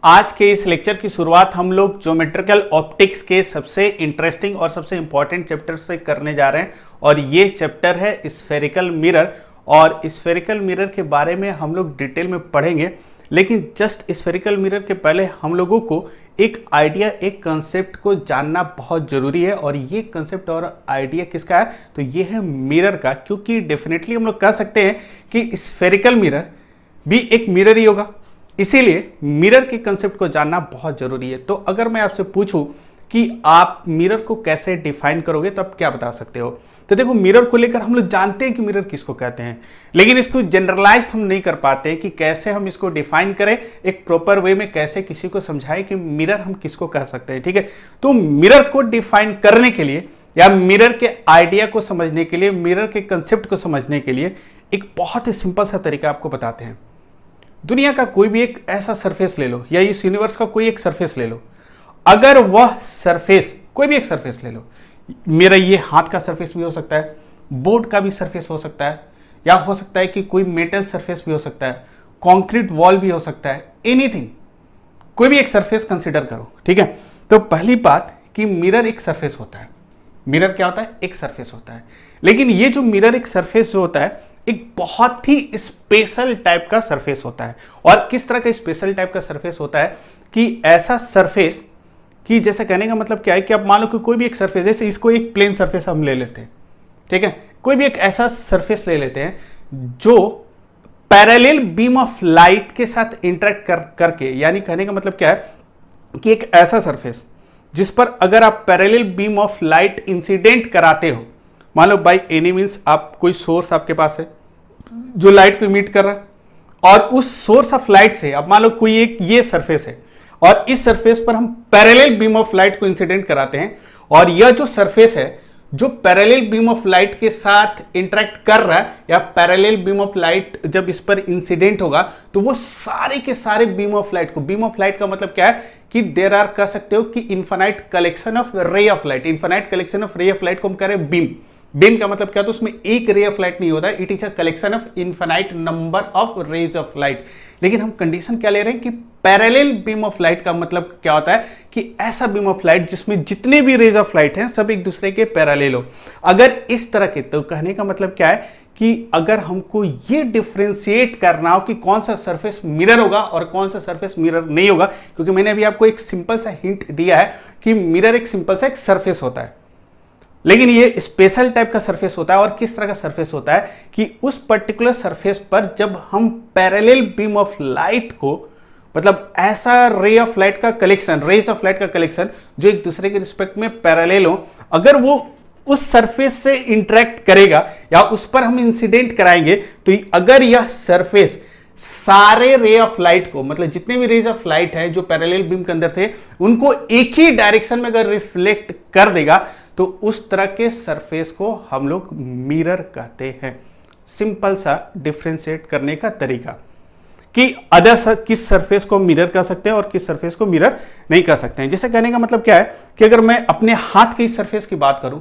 आज के इस लेक्चर की शुरुआत हम लोग ज्योमेट्रिकल ऑप्टिक्स के सबसे इंटरेस्टिंग और सबसे इंपॉर्टेंट चैप्टर से करने जा रहे हैं और ये चैप्टर है स्फेरिकल मिरर। और स्फेरिकल मिरर के बारे में हम लोग डिटेल में पढ़ेंगे, लेकिन जस्ट स्फेरिकल मिरर के पहले हम लोगों को एक आइडिया, एक कंसेप्ट को जानना बहुत ज़रूरी है। और ये कंसेप्ट और आइडिया किसका है? तो ये है मिरर का, क्योंकि डेफिनेटली हम लोग कह सकते हैं कि स्फेरिकल मिरर भी एक मिरर ही होगा, इसीलिए मिरर के कंसेप्ट को जानना बहुत जरूरी है। तो अगर मैं आपसे पूछूं कि आप मिरर को कैसे डिफाइन करोगे तो आप क्या बता सकते हो? तो देखो, मिरर को लेकर हम लोग जानते हैं कि मिरर किसको कहते हैं, लेकिन इसको जनरलाइज हम नहीं कर पाते कि कैसे हम इसको डिफाइन करें, एक प्रॉपर वे में कैसे किसी को समझाएं कि मिरर हम किसको कह सकते हैं। ठीक है, तो मिरर को डिफाइन करने के लिए या मिरर के आइडिया को समझने के लिए, मिरर के कंसेप्ट को समझने के लिए एक बहुत ही सिंपल सा तरीका आपको बताते हैं। दुनिया का कोई भी एक ऐसा सरफेस ले लो या इस यूनिवर्स का कोई एक सरफेस ले लो, अगर वह सरफेस, कोई भी एक सरफेस ले लो, मेरा ये हाथ का सरफेस भी हो सकता है, बोर्ड का भी सरफेस हो सकता है, या हो सकता है कि कोई मेटल सरफेस भी हो सकता है, कंक्रीट वॉल भी हो सकता है, एनीथिंग, कोई भी एक सरफेस कंसिडर करो। ठीक है, तो पहली बात कि मिरर एक सरफेस होता है। मिरर क्या होता है? एक सरफेस होता है। लेकिन ये जो मिरर एक सरफेस जो होता है, एक बहुत ही स्पेशल टाइप का सरफेस होता है। और किस तरह का स्पेशल टाइप का सरफेस होता है कि ऐसा सरफेस कि जैसे कहने का मतलब क्या है कि आप मान लो कि कोई भी एक सरफेस, जैसे इसको एक प्लेन सरफेस हम ले लेते हैं, ठीक है, कोई भी एक ऐसा सरफेस ले लेते हैं जो पैरेलल बीम ऑफ लाइट के साथ इंटरेक्ट करके, यानी कहने का मतलब क्या है कि एक ऐसा सरफेस जिस पर अगर आप parallel beam of light incident कराते हो, मान लो बाई एनी मीन्स आप कोई सोर्स आपके पास है जो लाइट को इमिट कर रहा है, और उस सोर्स ऑफ लाइट से अब मान लो कोई एक ये सरफेस है और इस सरफेस पर हम पैरेलल बीम ऑफ लाइट को इंसिडेंट कराते हैं, और यह जो सरफेस है जो पैरेलल बीम ऑफ लाइट के साथ इंटरेक्ट कर रहा है या पैरेलल बीम ऑफ लाइट जब इस पर इंसिडेंट होगा तो वो सारे के सारे बीम ऑफ लाइट को, बीम ऑफ लाइट का मतलब क्या है कि देयर आर, कह सकते हो कि infinite collection of ray of light, infinite collection of ray of light को हम कह रहे हैं बीम। बीम का मतलब क्या? तो उसमें एक रे ऑफ लाइट नहीं होता, it is a collection of infinite number of rays of light. लेकिन हम कंडीशन क्या ले रहे हैं कि पैरेलल बीम ऑफ लाइट का मतलब क्या होता है कि ऐसा बीम ऑफ लाइट जिसमें जितने भी रेज ऑफ लाइट हैं सब एक दूसरे के पैरेलल हो। अगर इस तरह के, तो कहने का मतलब क्या है कि अगर हमको ये डिफरेंशिएट करना हो कि कौन सा सरफेस मिरर होगा और कौन सा सरफेस मिरर नहीं होगा, क्योंकि मैंने अभी आपको एक सिंपल सा हिंट दिया है कि मिरर एक सिंपल सा एक सरफेस होता है, लेकिन ये स्पेशल टाइप का सरफेस होता है। और किस तरह का सरफेस होता है कि उस पर्टिकुलर सरफेस पर जब हम पैरेलल बीम ऑफ लाइट को, मतलब ऐसा रे ऑफ लाइट का कलेक्शन, रेज ऑफ लाइट का कलेक्शन जो एक दूसरे के रिस्पेक्ट में पैरेलल हो, अगर वो उस सरफेस से इंटरेक्ट करेगा या उस पर हम इंसिडेंट कराएंगे, तो अगर यह सरफेस सारे रे ऑफ लाइट को, मतलब जितने भी रेज ऑफ लाइट है जो पैरेलल बीम के अंदर थे, उनको एक ही डायरेक्शन में अगर रिफ्लेक्ट कर देगा, तो उस तरह के सरफेस को हम लोग मिरर कहते हैं। सिंपल सा डिफरेंशिएट करने का तरीका कि अदर किस सरफेस को मिरर कह सकते हैं और किस सरफेस को मिरर नहीं कह सकते हैं। जैसे कहने का मतलब क्या है कि अगर मैं अपने हाथ के सरफेस की बात करूं,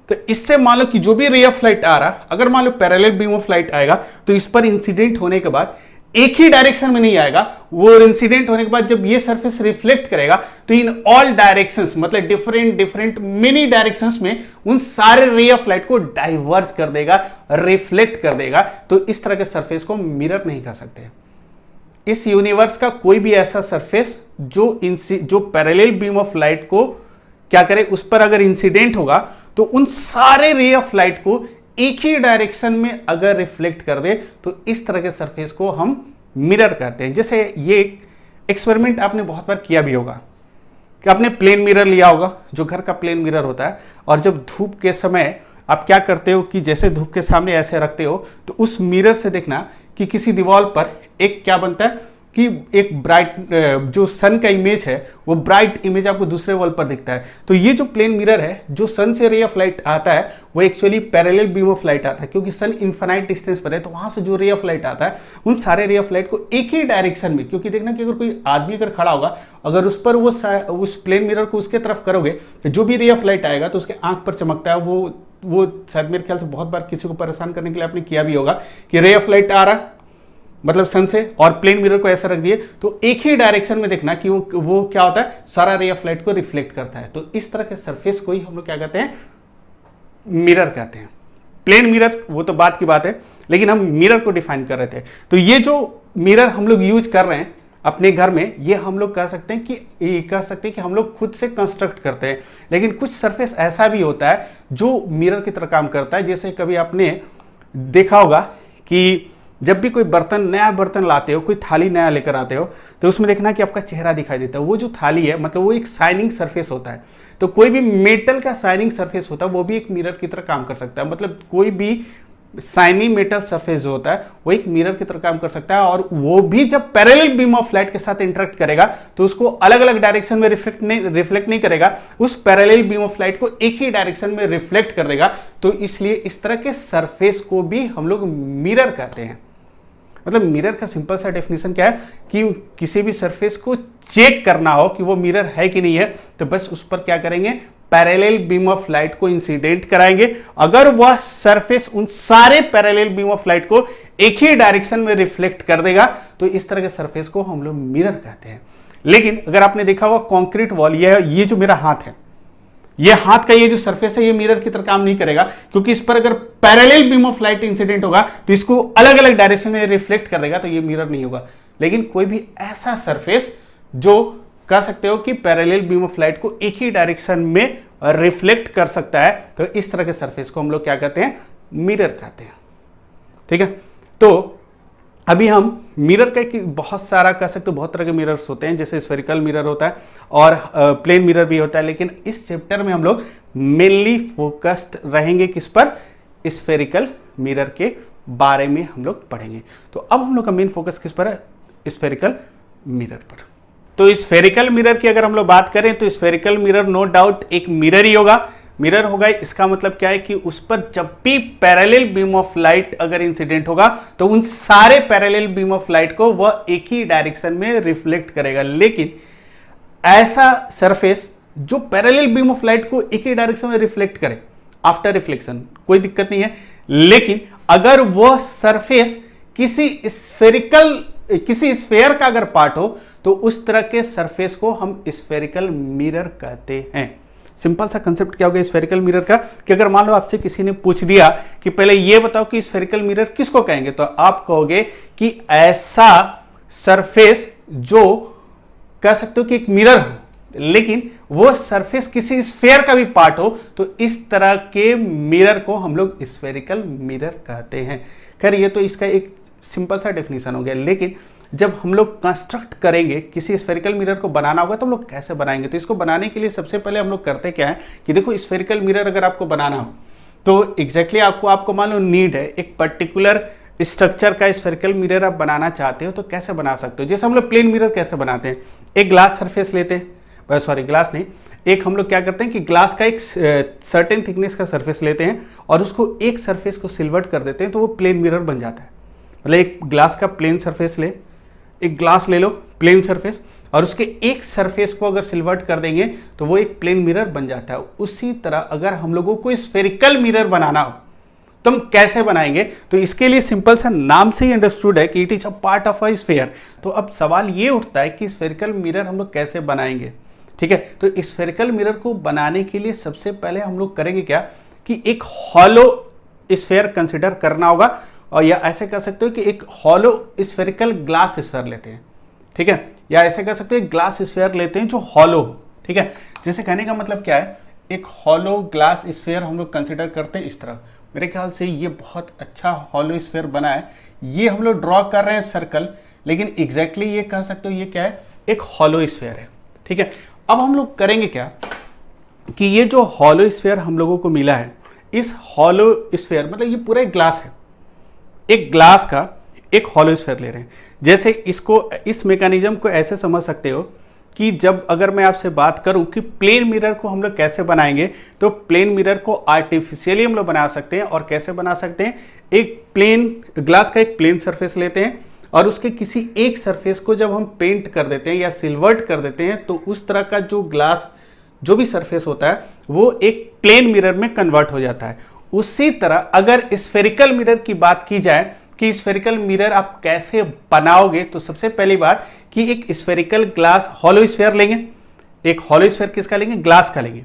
तो इससे मान लो कि जो भी रे ऑफ लाइट आ रहा, अगर मान लो पैरेलल बीम ऑफ लाइट आएगा तो इस पर इंसिडेंट होने के बाद एक ही डायरेक्शन में नहीं आएगा, वो इंसिडेंट होने के बाद जब ये सरफेस रिफ्लेक्ट करेगा तो इन ऑल डायरेक्शंस, मतलब डिफरेंट डिफरेंट मेनी डायरेक्शंस में उन सारे रे ऑफ लाइट को डाइवर्ज कर देगा, रिफ्लेक्ट कर देगा। तो इस तरह के सरफेस को मिरर नहीं कह सकते। इस यूनिवर्स का कोई भी ऐसा सरफेस जो पैरेलल बीम ऑफ लाइट को क्या करे, उस पर अगर इंसिडेंट होगा तो उन सारे रे ऑफ लाइट को एक ही डायरेक्शन में अगर रिफ्लेक्ट कर दे, तो इस तरह के सरफेस को हम मिरर कहते हैं। जैसे ये एक्सपेरिमेंट आपने बहुत बार किया भी होगा कि आपने प्लेन मिरर लिया होगा, जो घर का प्लेन मिरर होता है, और जब धूप के समय आप क्या करते हो कि जैसे धूप के सामने ऐसे रखते हो, तो उस मिरर से देखना कि किसी दीवार पर एक क्या बनता है कि एक ब्राइट, जो सन का इमेज है वो ब्राइट इमेज आपको दूसरे वॉल पर दिखता है। तो ये जो प्लेन मिरर है, जो सन से रे ऑफ लाइट आता है वो actually parallel beam of light आता है, क्योंकि सन इनफाइनाइट डिस्टेंस पर है, तो वहां से जो रे ऑफ लाइट आता है उन सारे रे ऑफ लाइट को एक ही डायरेक्शन में, क्योंकि देखना कि अगर कोई आदमी अगर खड़ा होगा, अगर उस पर वो उस प्लेन मिरर को उसके तरफ करोगे तो जो भी रे ऑफ लाइट आएगा तो उसके आंख पर चमकता है। वो शायद मेरे ख्याल से बहुत बार किसी को परेशान करने के लिए आपने किया भी होगा कि रे ऑफ लाइट आ रहा, मतलब सन से, और प्लेन मिरर को ऐसा रख दिए तो एक ही डायरेक्शन में देखना कि वो क्या होता है, सारा रे ऑफ लाइट को रिफ्लेक्ट करता है। तो इस तरह के सरफेस को ही हम लोग क्या कहते हैं, मिरर कहते हैं। प्लेन मिरर वो तो बात की बात है, लेकिन हम मिरर को डिफाइन कर रहे थे। तो ये जो मिरर हम लोग यूज कर रहे हैं अपने घर में, ये हम लोग कह सकते हैं कि हम लोग खुद से कंस्ट्रक्ट करते हैं। लेकिन कुछ सरफेस ऐसा भी होता है जो मिरर की तरह काम करता है। जैसे कभी आपने देखा होगा कि जब भी कोई नया बर्तन लाते हो, कोई थाली नया लेकर आते हो, तो उसमें देखना कि आपका चेहरा दिखाई देता है। वो जो थाली है मतलब वो एक शाइनिंग सरफेस होता है। तो कोई भी मेटल का शाइनिंग सरफेस होता है वो भी एक मिरर की तरह काम कर सकता है। मतलब कोई भी शाइनी मेटल सरफेस जो होता है वो एक मिरर की तरह काम कर सकता है, और वो भी जब पैरेलल बीम ऑफ लाइट के साथ इंटरेक्ट करेगा तो उसको अलग अलग डायरेक्शन में रिफ्लेक्ट नहीं करेगा, उस पैरेलल बीम ऑफ लाइट को एक ही डायरेक्शन में रिफ्लेक्ट कर देगा। तो इसलिए इस तरह के सरफेस को भी हम लोग मिरर कहते हैं। मतलब मिरर का सिंपल सा डेफिनेशन क्या है कि किसी भी सरफेस को चेक करना हो कि वो मिरर है कि नहीं है, तो बस उस पर क्या करेंगे, पैरेलल बीम ऑफ लाइट को इंसिडेंट कराएंगे। अगर वह सरफेस उन सारे पैरेलल बीम ऑफ लाइट को एक ही डायरेक्शन में रिफ्लेक्ट कर देगा तो इस तरह के सरफेस को हम लोग मिरर कहते हैं। लेकिन अगर आपने देखा होगा कंक्रीट वॉल, ये जो मेरा हाथ है, ये हाथ का ये जो सरफेस है ये मिरर की तरह काम नहीं करेगा, क्योंकि इस पर अगर parallel beam of light incident होगा तो इसको अलग अलग डायरेक्शन में रिफ्लेक्ट कर देगा, तो ये मिरर नहीं होगा। लेकिन कोई भी ऐसा सरफेस जो कह सकते हो कि पैरेलल बीम ऑफ लाइट को एक ही डायरेक्शन में रिफ्लेक्ट कर सकता है, तो इस तरह के सरफेस को हम लोग क्या कहते हैं, मिरर कहते हैं। ठीक है, तो अभी हम मिरर का बहुत सारा कह सकते हो, बहुत तरह के मिरर्स होते हैं, जैसे स्फेरिकल मिरर होता है और प्लेन मिरर भी होता है। लेकिन इस चैप्टर में हम लोग मेनली फोकस्ड रहेंगे किस पर, स्फेरिकल मिरर के बारे में हम लोग पढ़ेंगे। तो अब हम लोग का मेन फोकस किस पर है, स्फेरिकल मिरर पर। तो स्फेरिकल मिरर की अगर हम लोग बात करें तो स्फेरिकल मिरर नो डाउट एक मिरर ही होगा। मिरर होगा, इसका मतलब क्या है कि उस पर जब भी पैरेलल बीम ऑफ लाइट अगर इंसिडेंट होगा तो उन सारे पैरेलल बीम ऑफ लाइट को वह एक ही डायरेक्शन में रिफ्लेक्ट करेगा। लेकिन ऐसा सरफेस जो पैरेलल बीम ऑफ लाइट को एक ही डायरेक्शन में रिफ्लेक्ट करे आफ्टर रिफ्लेक्शन, कोई दिक्कत नहीं है। लेकिन अगर वह सरफेस किसी स्फेयर का अगर पार्ट हो तो उस तरह के सरफेस को हम स्फेरिकल मिरर कहते हैं। सिंपल सा कंसेप्ट क्या होगा स्फेरिकल मिरर का, कि अगर मान लो आपसे किसी ने पूछ दिया कि पहले ये बताओ कि स्फेरिकल मिरर किसको कहेंगे, तो आप कहोगे कि ऐसा सरफेस जो कह सकते हो कि एक मिरर हो, लेकिन वो सरफेस किसी स्फेयर का भी पार्ट हो, तो इस तरह के मिरर को हम लोग स्फेरिकल मिरर कहते हैं। खैर ये तो इसका एक सिंपल सा डेफिनेशन हो गया। लेकिन जब हम लोग कंस्ट्रक्ट करेंगे, किसी स्फेरिकल मिरर को बनाना होगा तो हम लोग कैसे बनाएंगे, तो इसको बनाने के लिए सबसे पहले हम लोग करते क्या है कि देखो, स्फेरिकल मिरर अगर आपको बनाना हो तो एग्जैक्टली आपको मान लो नीड है एक पर्टिकुलर स्ट्रक्चर का स्फेरिकल मिरर आप बनाना चाहते हो, तो कैसे बना सकते हो। जैसे हम लोग प्लेन मिरर कैसे बनाते हैं, एक ग्लास सरफेस लेते हैं, सॉरी ग्लास नहीं, एक हम लोग क्या करते हैं कि ग्लास का एक सर्टेन थिकनेस का सरफेस लेते हैं और उसको एक सरफेस को सिल्वर्ट कर देते हैं, तो वो प्लेन मिरर बन जाता है। मतलब एक ग्लास का प्लेन सरफेस ले, एक ग्लास ले लो प्लेन सरफेस, और उसके एक सरफेस को अगर सिल्वर्ट कर देंगे तो वो एक प्लेन मिरर बन जाता है। उसी तरह अगर हम लोगों को स्फेरिकल मिरर बनाना हो तो हम कैसे बनाएंगे, तो इसके लिए सिंपल सा नाम से ही अंडरस्टूड है कि it is a part of a sphere. तो अब सवाल ये उठता है कि स्फेरिकल मिरर हम लोग कैसे बनाएंगे। ठीक है, तो स्फेरिकल मिरर को बनाने के लिए सबसे पहले हम लोग करेंगे क्या कि एक हॉलो स्फेयर कंसिडर करना होगा, और या ऐसे कह सकते हो कि एक हॉलो स्फेरिकल ग्लास स्फेयर लेते हैं। ठीक है, या ऐसे कह सकते हो ग्लास स्फेयर लेते हैं जो हॉलो हो। ठीक है, जैसे कहने का मतलब क्या है, एक हॉलो ग्लास स्फेयर हम लोग कंसिडर करते हैं इस तरह। मेरे ख्याल से ये बहुत अच्छा हॉलो स्फेयर बना है। ये हम लोग ड्रॉ कर रहे हैं सर्कल, लेकिन एग्जैक्टली ये कह सकते हो ये क्या है, एक हॉलो स्फेयर है। ठीक है, अब हम लोग करेंगे क्या कि ये जो हॉलो स्फेयर हम लोगों को मिला है, इस हॉलो स्फेयर मतलब ये पूरा एक ग्लास है, एक ग्लास का एक हॉलो स्फेयर ले रहे हैं। जैसे इस मैकेनिज्म को ऐसे समझ सकते हो कि जब अगर मैं आपसे बात करूं कि प्लेन मिरर को हम लोग कैसे बनाएंगे, तो प्लेन मिरर को आर्टिफिशियली हम लोग बना सकते हैं। और कैसे बना सकते हैं, एक प्लेन ग्लास का एक प्लेन सरफेस लेते हैं और उसके किसी एक सरफेस को जब हम पेंट कर देते हैं या सिल्वर्ट कर देते हैं, तो उस तरह का जो ग्लास जो भी सरफेस होता है वो एक प्लेन मिरर में कन्वर्ट हो जाता है। उसी तरह अगर स्फेरिकल मिरर की बात की जाए कि स्फेरिकल मिरर आप कैसे बनाओगे, तो सबसे पहली बात कि एक स्फेरिकल ग्लास हॉलो स्फीयर लेंगे, एक हॉलो स्फीयर किसका लेंगे, ग्लास का लेंगे,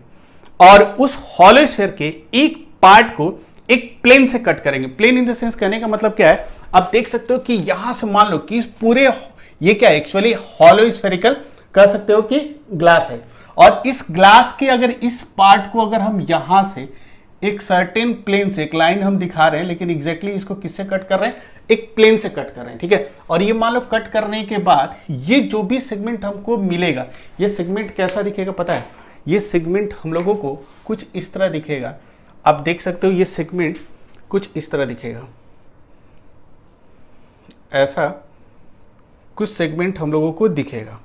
और उस हॉलो स्फीयर के एक पार्ट को एक प्लेन से कट करेंगे। प्लेन इन द सेंस कहने का मतलब क्या है, आप देख सकते हो कि यहां से मान लो कि इस पूरे, ये क्या है एक्चुअली हॉलो स्फेरिकल कह सकते हो कि ग्लास है, और इस ग्लास के अगर इस पार्ट को अगर हम यहां से एक सर्टेन प्लेन से एक लाइन हम दिखा रहे हैं, लेकिन एग्जैक्टली इसको किससे कट कर रहे हैं, एक प्लेन से कट कर रहे हैं, ठीक है। और ये मान लो कट करने के बाद ये जो भी सेगमेंट हमको मिलेगा, ये सेगमेंट कैसा दिखेगा पता है, ये सेगमेंट हम लोगों को कुछ इस तरह दिखेगा। आप देख सकते हो ये सेगमेंट कुछ इस तरह दिखेगा, ऐसा कुछ सेगमेंट हम लोगों को दिखेगा।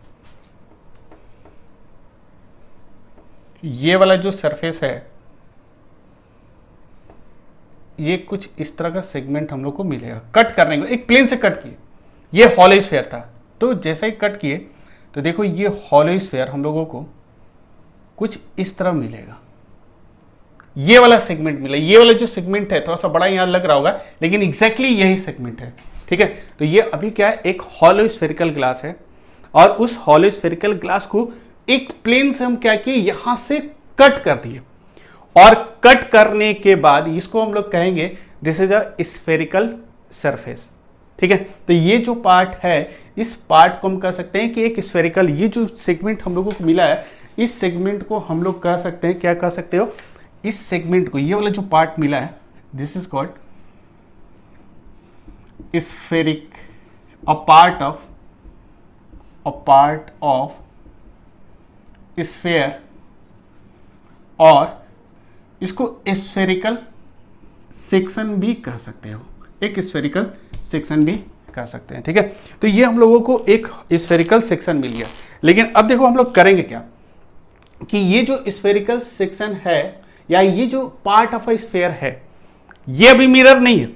ये वाला जो सरफेस है, ये कुछ इस तरह का सेगमेंट हम लोग को मिलेगा कट करने को, एक प्लेन से कट किए। ये हॉलो स्फीयर था, तो जैसे ही कट किए तो देखो ये हॉलो स्फीयर हम लोगों को कुछ इस तरह मिलेगा। ये वाला सेगमेंट मिला, ये वाला जो सेगमेंट है थोड़ा सा बड़ा यहां लग रहा होगा, लेकिन एग्जैक्टली यही सेगमेंट है, ठीक है। तो ये अभी क्या है, एक हॉलो स्फेरिकल ग्लास है, और उस हॉलो स्फेरिकल ग्लास को एक प्लेन से हम क्या किए, यहां से कट कर दिए, और कट करने के बाद इसको हम लोग कहेंगे this is a spherical surface, ठीक है। तो ये जो पार्ट है, इस पार्ट को हम कह सकते हैं कि एक स्फेरिकल, ये जो सेगमेंट हम लोगों को मिला है, इस सेगमेंट को हम लोग कह सकते हैं, क्या कह सकते हो, इस सेगमेंट को, ये वाला जो पार्ट मिला है, this is called spheric, a part of sphere, और इसको स्फेरिकल सेक्शन भी कह सकते हो, एक स्फेरिकल सेक्शन भी कह सकते हैं, ठीक है। तो ये हम लोगों को एक स्फेरिकल सेक्शन मिल गया। लेकिन अब देखो हम लोग करेंगे क्या, कि ये जो स्फेरिकल सेक्शन है, या ये जो पार्ट ऑफ अ स्फेयर है, ये अभी मिरर नहीं है,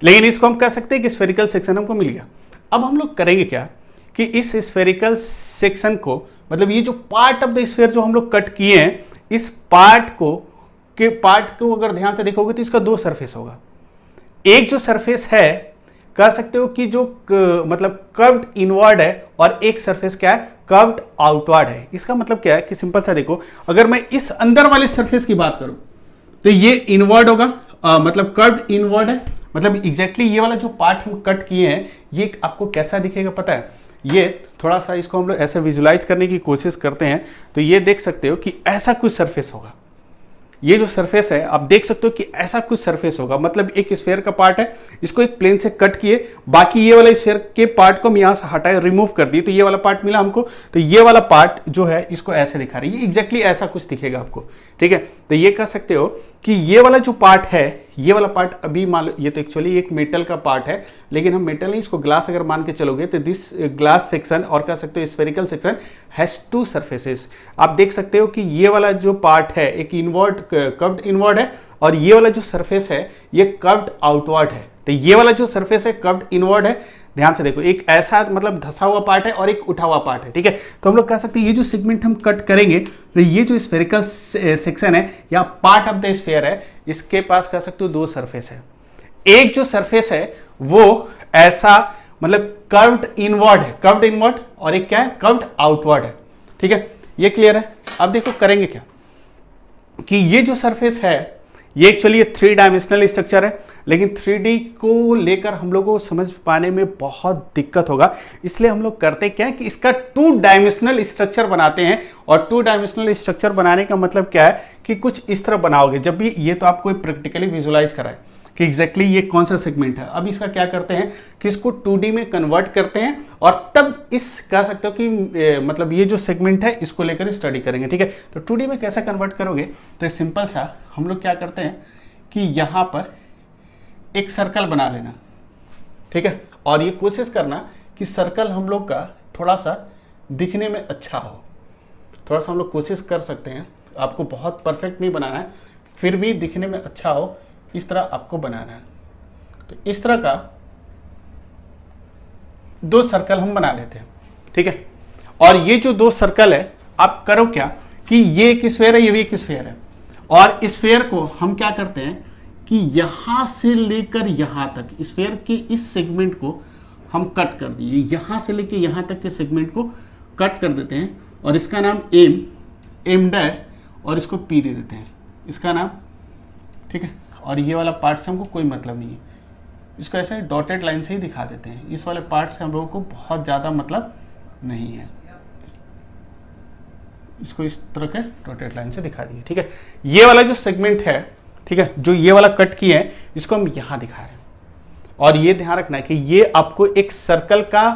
लेकिन इसको हम कह सकते हैं कि स्फेरिकल सेक्शन हमको मिल गया। अब हम लोग करेंगे क्या, कि इस स्फेरिकल सेक्शन को, मतलब ये जो पार्ट ऑफ द स्फेयर जो हम लोग कट किए हैं, इस पार्ट को अगर ध्यान से देखोगे तो इसका दो सरफेस होगा। एक जो सरफेस है कह सकते हो कि जो मतलब कर्व्ड इनवर्ड है, और एक सरफेस क्या है, कर्व्ड आउटवर्ड है। इसका मतलब क्या है कि सिंपल सा देखो, अगर मैं इस अंदर वाले सरफेस की बात करूं तो ये इनवर्ड होगा, मतलब कर्व्ड इनवर्ड है, मतलब एग्जैक्टली ये वाला जो पार्ट हम कट किए हैं, ये आपको कैसा दिखेगा पता है। ये थोड़ा सा इसको हम लोग ऐसे विजुलाइज करने की कोशिश करते हैं, तो ये देख सकते हो कि ऐसा कुछ सरफेस होगा। ये जो सरफेस है आप देख सकते हो कि ऐसा कुछ सरफेस होगा, मतलब एक स्फीयर का पार्ट है, इसको एक प्लेन से कट किए, बाकी ये वाला स्फीयर के पार्ट को हम यहां से हटाए, रिमूव कर दिए, तो ये वाला पार्ट मिला हमको। तो ये वाला पार्ट जो है इसको ऐसे दिखा रही है, एग्जैक्टली ऐसा कुछ दिखेगा आपको, ठीक है। तो ये कह सकते हो कि ये वाला जो पार्ट है, ये वाला पार्ट अभी मान लो, ये तो एक्चुअली एक मेटल का पार्ट है, लेकिन हम मेटल नहीं, इसको ग्लास अगर मान के चलोगे तो दिस ग्लास सेक्शन, और कह सकते हो spherical section has to surfaces. आप देख सकते हो कि ये वाला जो पार्ट है एक इनवर्ड, कर्व्ड इनवर्ड है, और ये वाला जो सरफेस है ये कर्व्ड आउटवर्ड है। तो ये वाला जो सरफेस है कर्व्ड इनवर्ड है, ध्यान से देखो, एक ऐसा मतलब धसा हुआ पार्ट है और एक उठा हुआ पार्ट है, ठीक है। तो हम लोग कह सकते हैं ये जो सेगमेंट हम कट करेंगे, तो ये जो स्फेरिकल सेक्शन है या पार्ट ऑफ द स्फीयर है, इसके पास कह सकते हो दो सरफेस है। एक जो सरफेस है वो ऐसा मतलब कर्व्ड इनवर्ड है, कर्व्ड इनवर्ड, और एक क्या है, कर्व्ड आउटवर्ड है, ठीक है। ये क्लियर है। अब देखो करेंगे क्या, कि ये जो सरफेस है ये एक्चुअली 3 डायमेंशनल स्ट्रक्चर है, लेकिन 3D को लेकर हम लोगों को समझ पाने में बहुत दिक्कत होगा, इसलिए हम लोग करते क्या है कि इसका 2 डायमेंशनल स्ट्रक्चर बनाते हैं। और 2 डायमेंशनल स्ट्रक्चर बनाने का मतलब क्या है कि कुछ इस तरह बनाओगे, जब भी ये तो आपको प्रैक्टिकली विजुलाइज कराए कि एग्जैक्टली ये कौन सा सेगमेंट है। अब इसका क्या करते हैं कि इसको 2D में कन्वर्ट करते हैं, और तब इस कह सकते हो कि मतलब ये जो सेगमेंट है इसको लेकर स्टडी करेंगे, ठीक है। तो 2D में कैसे कन्वर्ट करोगे, तो सिंपल सा हम लोग क्या करते हैं कि यहाँ पर एक सर्कल बना लेना, ठीक है, और ये कोशिश करना कि सर्कल हम लोग का थोड़ा सा दिखने में अच्छा हो। थोड़ा सा हम लोग कोशिश कर सकते हैं, आपको बहुत परफेक्ट नहीं बनाना है, फिर भी दिखने में अच्छा हो, इस तरह आपको बनाना है। तो इस तरह का 2 सर्कल हम बना लेते हैं, ठीक है। और ये जो 2 सर्कल है, आप करो क्या कि ये एक स्फीयर है, ये भी एक स्फीयर है, और स्फीयर को हम क्या करते हैं कि यहां से लेकर यहां तक स्फेयर के इस सेगमेंट को हम कट कर दिए, यहां से लेकर यहां तक के सेगमेंट को कट कर देते हैं और इसका नाम एम डैश और इसको पी दे देते हैं, इसका नाम, ठीक है। और ये वाला पार्ट से हमको कोई मतलब नहीं है, इसको ऐसे डॉटेड लाइन से ही दिखा देते हैं, इस वाले पार्ट से हम लोगों को बहुत ज़्यादा मतलब नहीं है, इसको इस तरह के डॉटेड लाइन से दिखा दिए, ठीक है। ये वाला जो सेगमेंट है, ठीक है, जो ये वाला कट किए हैं इसको हम यहां दिखा रहे हैं। और ये ध्यान रखना है कि ये आपको एक सर्कल का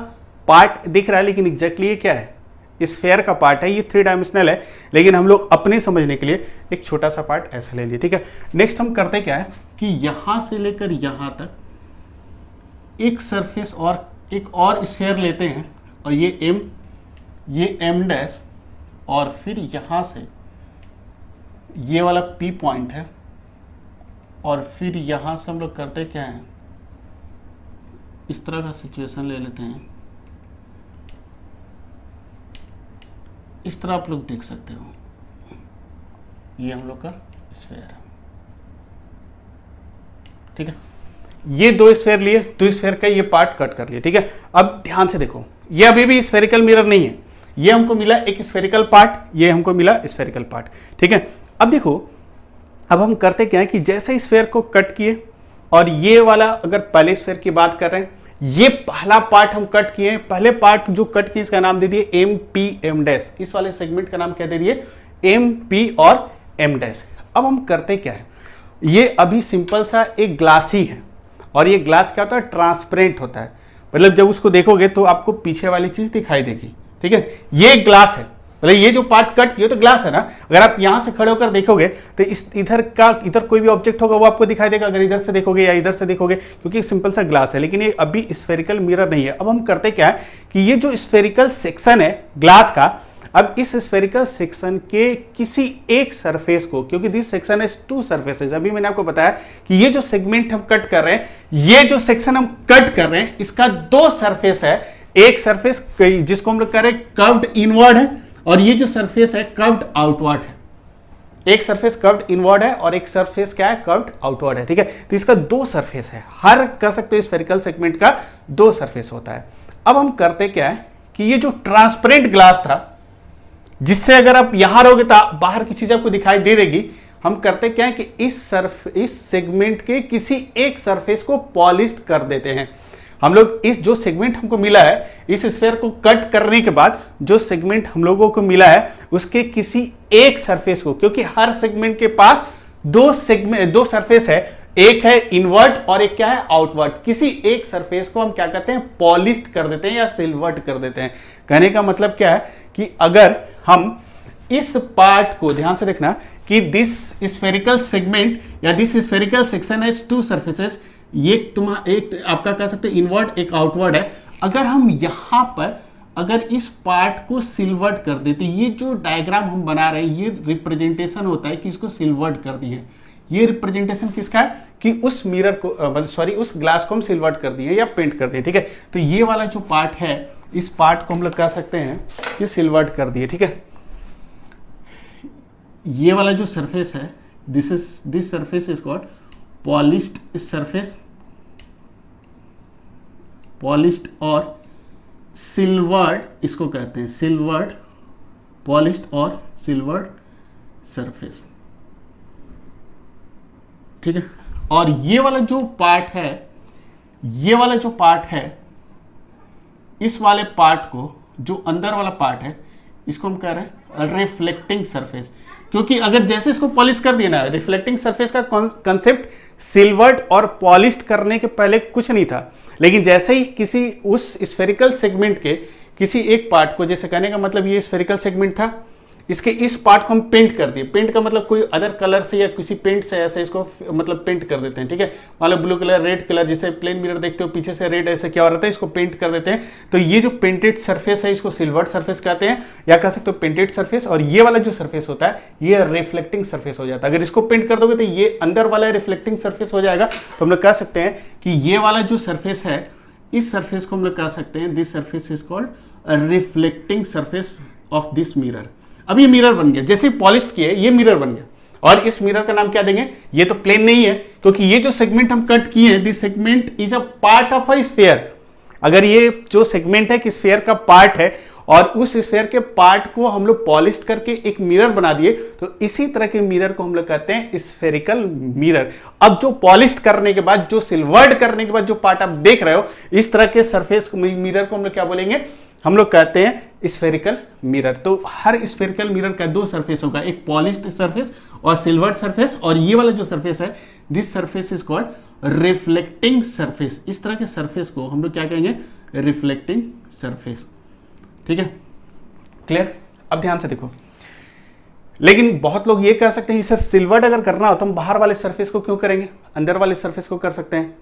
पार्ट दिख रहा है, लेकिन एग्जैक्टली ये क्या है, स्फेयर का पार्ट है, ये 3 डायमेंशनल है, लेकिन हम लोग अपने समझने के लिए एक छोटा सा पार्ट ऐसा ले लिए, ठीक है। नेक्स्ट हम करते क्या है कि यहां से लेकर यहां तक एक सरफेस और एक और स्फेयर लेते हैं और ये एम डैश और फिर यहां से ये वाला पी पॉइंट है और फिर यहां से हम लोग करते क्या है, इस तरह का सिचुएशन ले लेते हैं, इस तरह आप लोग देख सकते हो, ये हम लोग का स्फेयर है, ठीक है। ये 2 स्फेयर लिए, 2 स्फेयर का ये पार्ट कट कर लिए, ठीक है। अब ध्यान से देखो, ये अभी भी स्फेरिकल मिरर नहीं है, ये हमको मिला एक स्फेरिकल पार्ट, ये हमको मिला स्फेरिकल पार्ट, ठीक है। अब देखो, अब हम करते क्या है कि जैसे स्फेयर को कट किए और ये वाला अगर पहले स्फेयर की बात कर रहे हैं, ये पहला पार्ट हम कट किए, पहले पार्ट जो कट किए इसका नाम दे दिए एम पी एम डैश, इस वाले सेगमेंट का नाम क्या दे दिए, एम पी और एम डैश। अब हम करते क्या है, ये अभी सिंपल सा एक ग्लास ही है और ये ग्लास क्या होता है, ट्रांसपेरेंट होता है, मतलब जब उसको देखोगे तो आपको पीछे वाली चीज दिखाई देगी, ठीक है। ये ग्लास है, मतलब ये जो पार्ट कट किया तो ग्लास है ना, अगर आप यहां से खड़े होकर देखोगे तो इस इधर कोई भी ऑब्जेक्ट होगा वो आपको दिखाई देगा, अगर इधर से देखोगे या इधर से देखोगे, क्योंकि सिंपल सा ग्लास है, लेकिन ये अभी स्फेरिकल मिरर नहीं है। अब हम करते क्या है कि ये जो स्फेरिकल सेक्शन है ग्लास का, अब इस स्फेरिकल सेक्शन के किसी एक सरफेस को, क्योंकि दिस सेक्शन है 2 सरफेसेस, अभी मैंने आपको बताया कि ये जो सेगमेंट हम कट कर रहे हैं, ये जो सेक्शन हम कट कर रहे हैं, इसका 2 सरफेस है, एक सरफेस जिसको हम लोग कह रहे हैं कर्व्ड इनवर्ड है और ये जो सरफेस है कर्व्ड आउटवर्ड है, एक सरफेस कर्व्ड इनवर्ड है और एक सरफेस क्या है, कर्व्ड आउटवर्ड है, ठीक है। तो इसका 2 सरफेस है, हर कह सकते हो स्फेरिकल सेगमेंट का 2 सरफेस होता है। अब हम करते क्या है कि ये जो ट्रांसपेरेंट ग्लास था, जिससे अगर आप यहां रहोगे तो बाहर की चीज आपको दिखाई दे देगी, हम करते क्या है कि इस सेगमेंट के किसी एक सरफेस को पॉलिश कर देते हैं। हम लोग इस जो सेगमेंट हमको मिला है, इस स्फेयर को कट करने के बाद जो सेगमेंट हम लोगों को मिला है उसके किसी एक सरफेस को, क्योंकि हर सेगमेंट के पास 2 सरफेस है, एक है इनवर्ट और एक क्या है, आउटवर्ट, किसी एक सरफेस को हम क्या कहते हैं, पॉलिश कर देते हैं या सिल्वर्ट कर देते हैं। कहने का मतलब क्या है कि अगर हम इस पार्ट को ध्यान से देखना कि दिस स्फेरिकल सेगमेंट या दिस स्फेरिकल सेक्शन है 2 सरफेसेस, ये एक आपका कह सकते हैं इनवर्ट, एक आउटवर्ड है। अगर हम यहां पर अगर इस पार्ट को सिल्वर्ट कर देते, ये जो डायग्राम हम बना रहे हैं ये रिप्रेजेंटेशन होता है कि इसको सिल्वर्ट कर दिए, ये रिप्रेजेंटेशन किसका है कि उस मिरर को उस ग्लास को हम सिल्वर्ट कर दिए या पेंट कर दिए, ठीक है। तो ये वाला जो पार्ट है, इस पार्ट को हम लोग कह सकते हैं कि सिल्वर्ट कर दिए, ठीक है। ये वाला जो सरफेस है, this surface is called polished surface, polished और सिल्वर्ड इसको कहते हैं, सिल्वर्ड, पॉलिश्ड और सिल्वर्ड सरफेस, ठीक है। और ये वाला जो पार्ट है, ये वाला जो पार्ट है, इस वाले पार्ट को, जो अंदर वाला पार्ट है, इसको हम कह रहे हैं रिफ्लेक्टिंग सरफेस, क्योंकि अगर जैसे इसको पॉलिश कर दिया ना, रिफ्लेक्टिंग सरफेस का कंसेप्ट सिल्वर्ड और पॉलिश करने के पहले कुछ नहीं था, लेकिन जैसे ही किसी उस स्फेरिकल सेगमेंट के किसी एक पार्ट को, जैसे कहने का मतलब ये स्फेरिकल सेगमेंट था, इसके इस पार्ट को हम पेंट कर दिए, पेंट का मतलब कोई अदर कलर से या किसी पेंट से ऐसे इसको मतलब पेंट कर देते हैं, ठीक है। मान लो ब्लू कलर, रेड कलर, जैसे प्लेन मिरर देखते हो पीछे से रेड ऐसे क्या हो रहा है, इसको पेंट कर देते हैं। तो ये जो पेंटेड सरफेस है इसको सिल्वर्ड सरफेस कहते हैं या कह सकते हो पेंटेड सरफेस, और ये वाला जो सरफेस होता है ये रिफ्लेक्टिंग सरफेस हो जाता है। अगर इसको पेंट कर दोगे तो ये अंदर वाला रिफ्लेक्टिंग सरफेस हो जाएगा। तो हम लोग कह सकते हैं कि ये वाला जो सरफेस है, इस सरफेस को हम लोग कह सकते हैं this surface is called reflecting surface of this mirror. अब ये मिरर बन गया, जैसे पॉलिश किए ये मिरर बन गया, और इस मिरर का नाम क्या देंगे, ये तो प्लेन नहीं है क्योंकि ये जो सेगमेंट हम कट किए हैं, this segment is a part of a sphere. अगर ये जो सेगमेंट है कि स्फीयर का पार्ट है और उस स्फीयर के पार्ट को हम लोग पॉलिश करके एक मिरर बना दिए, तो इसी तरह के मिरर को हम लोग कहते हैं स्फेरिकल मिरर। अब जो पॉलिश करने के बाद, जो सिल्वर्ड करने के बाद जो पार्ट आप देख रहे हो, इस तरह के सरफेस मिरर को हम लोग क्या बोलेंगे, हम लोग कहते हैं स्फेरिकल मिरर। तो हर स्फेरिकल मिरर का दो सरफेस होगा, एक पॉलिश्ड सरफेस और सिल्वर्ड सरफेस, और ये वाला जो सरफेस है, this surface is called reflecting surface. इस तरह के सरफेस को हम लोग क्या कहेंगे, रिफ्लेक्टिंग सरफेस। ठीक है, क्लियर। अब ध्यान से देखो, लेकिन बहुत लोग ये कह सकते हैं सर सिल्वर्ड अगर करना हो तो हम बाहर वाले सरफेस को क्यों करेंगे, अंदर वाले सरफेस को कर सकते हैं।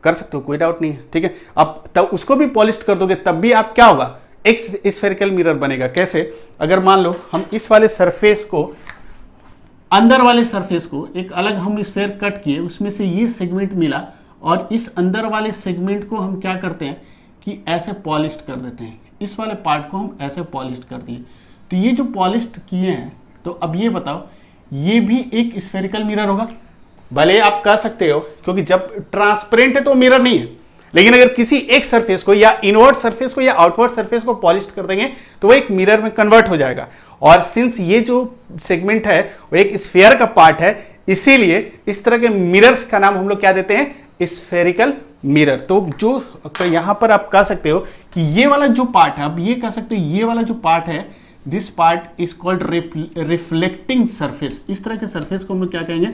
कर सकते हो, कोई डाउट नहीं है। ठीक है, अब तब उसको भी पॉलिश कर दोगे तब भी आप क्या होगा, एक स्फेरिकल मिरर बनेगा। कैसे, अगर मान लो हम इस वाले सरफेस को, अंदर वाले सरफेस को एक अलग हम स्फेयर कट किए, उसमें से ये सेगमेंट मिला और इस अंदर वाले सेगमेंट को हम क्या करते हैं कि ऐसे पॉलिश कर देते हैं, इस वाले पार्ट को हम ऐसे पॉलिश कर दिए। तो ये जो पॉलिश किए हैं, तो अब ये बताओ, ये भी एक स्फेरिकल मिरर होगा। भले आप कह सकते हो क्योंकि जब ट्रांसपेरेंट है तो मिरर नहीं है, लेकिन अगर किसी एक सरफेस को या इनवर्ट सरफेस को या आउटवर्ड सरफेस को पॉलिश कर देंगे तो वो एक मिरर में कन्वर्ट हो जाएगा। और सिंस ये जो सेगमेंट है वो एक स्फीयर का पार्ट है, इसीलिए इस तरह के मिरर्स का नाम हम लोग क्या देते हैं, स्फेरिकल मिरर। तो यहां पर आप कह सकते हो कि ये वाला जो पार्ट है, अब ये कह सकते हो ये वाला जो पार्ट है, this part is called reflecting surface. इस तरह के सरफेस को हम लोग क्या कहेंगे,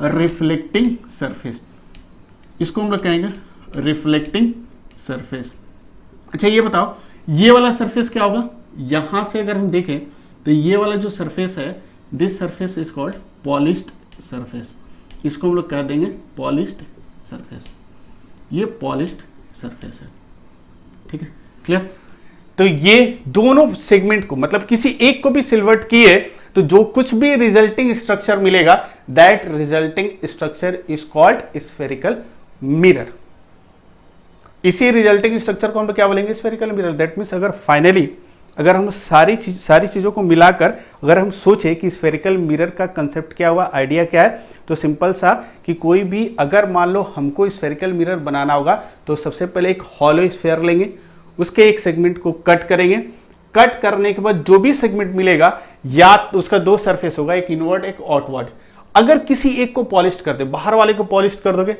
रिफ्लेक्टिंग सरफेस। इसको हम लोग कहेंगे रिफ्लेक्टिंग सरफेस। अच्छा ये बताओ, ये वाला सरफेस क्या होगा, यहां से अगर हम देखें तो ये वाला जो सरफेस है, this surface is called polished surface. इसको हम लोग कह देंगे पॉलिश्ड सरफेस। ये पॉलिश्ड सरफेस है। ठीक है, क्लियर। तो ये दोनों सेगमेंट को, मतलब किसी एक को भी सिल्वर्ड किए तो जो कुछ भी रिजल्टिंग स्ट्रक्चर मिलेगा, that resulting structure is called spherical mirror. इसी रिजल्टिंग स्ट्रक्चर को हम लोग क्या बोलेंगे, स्फेरिकल मिरर। दैट मीन्स अगर फाइनली अगर हम सारी चीजों को मिलाकर अगर हम सोचे कि स्फेरिकल मिरर का कंसेप्ट क्या हुआ, आइडिया क्या है, तो सिंपल सा कि कोई भी अगर मान लो हमको स्फेरिकल मिरर बनाना होगा तो सबसे पहले एक हॉलो स्फेयर लेंगे, उसके एक सेगमेंट को कट करेंगे। कट करने के बाद जो भी सेगमेंट मिलेगा, या उसका दो सरफेस होगा, एक इनवर्ड एक आउटवर्ड। अगर किसी एक को पॉलिश कर दे, बाहर वाले को पॉलिश कर दोगे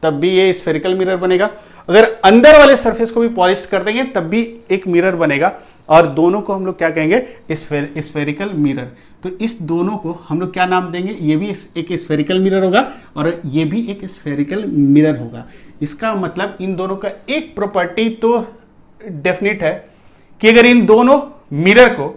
तब भी ये स्फेरिकल मिरर बनेगा। अगर अंदर वाले सरफेस को भी पॉलिश कर देंगे तब भी एक मिरर बनेगा, और दोनों को हम लोग क्या कहेंगे, स्फेरिकल मिरर। तो इस दोनों को हम लोग क्या नाम देंगे, ये भी एक स्फेरिकल मिरर होगा और ये भी एक स्फेरिकल मिरर होगा। इसका मतलब इन दोनों का एक प्रॉपर्टी तो डेफिनेट है कि अगर इन दोनों मिरर को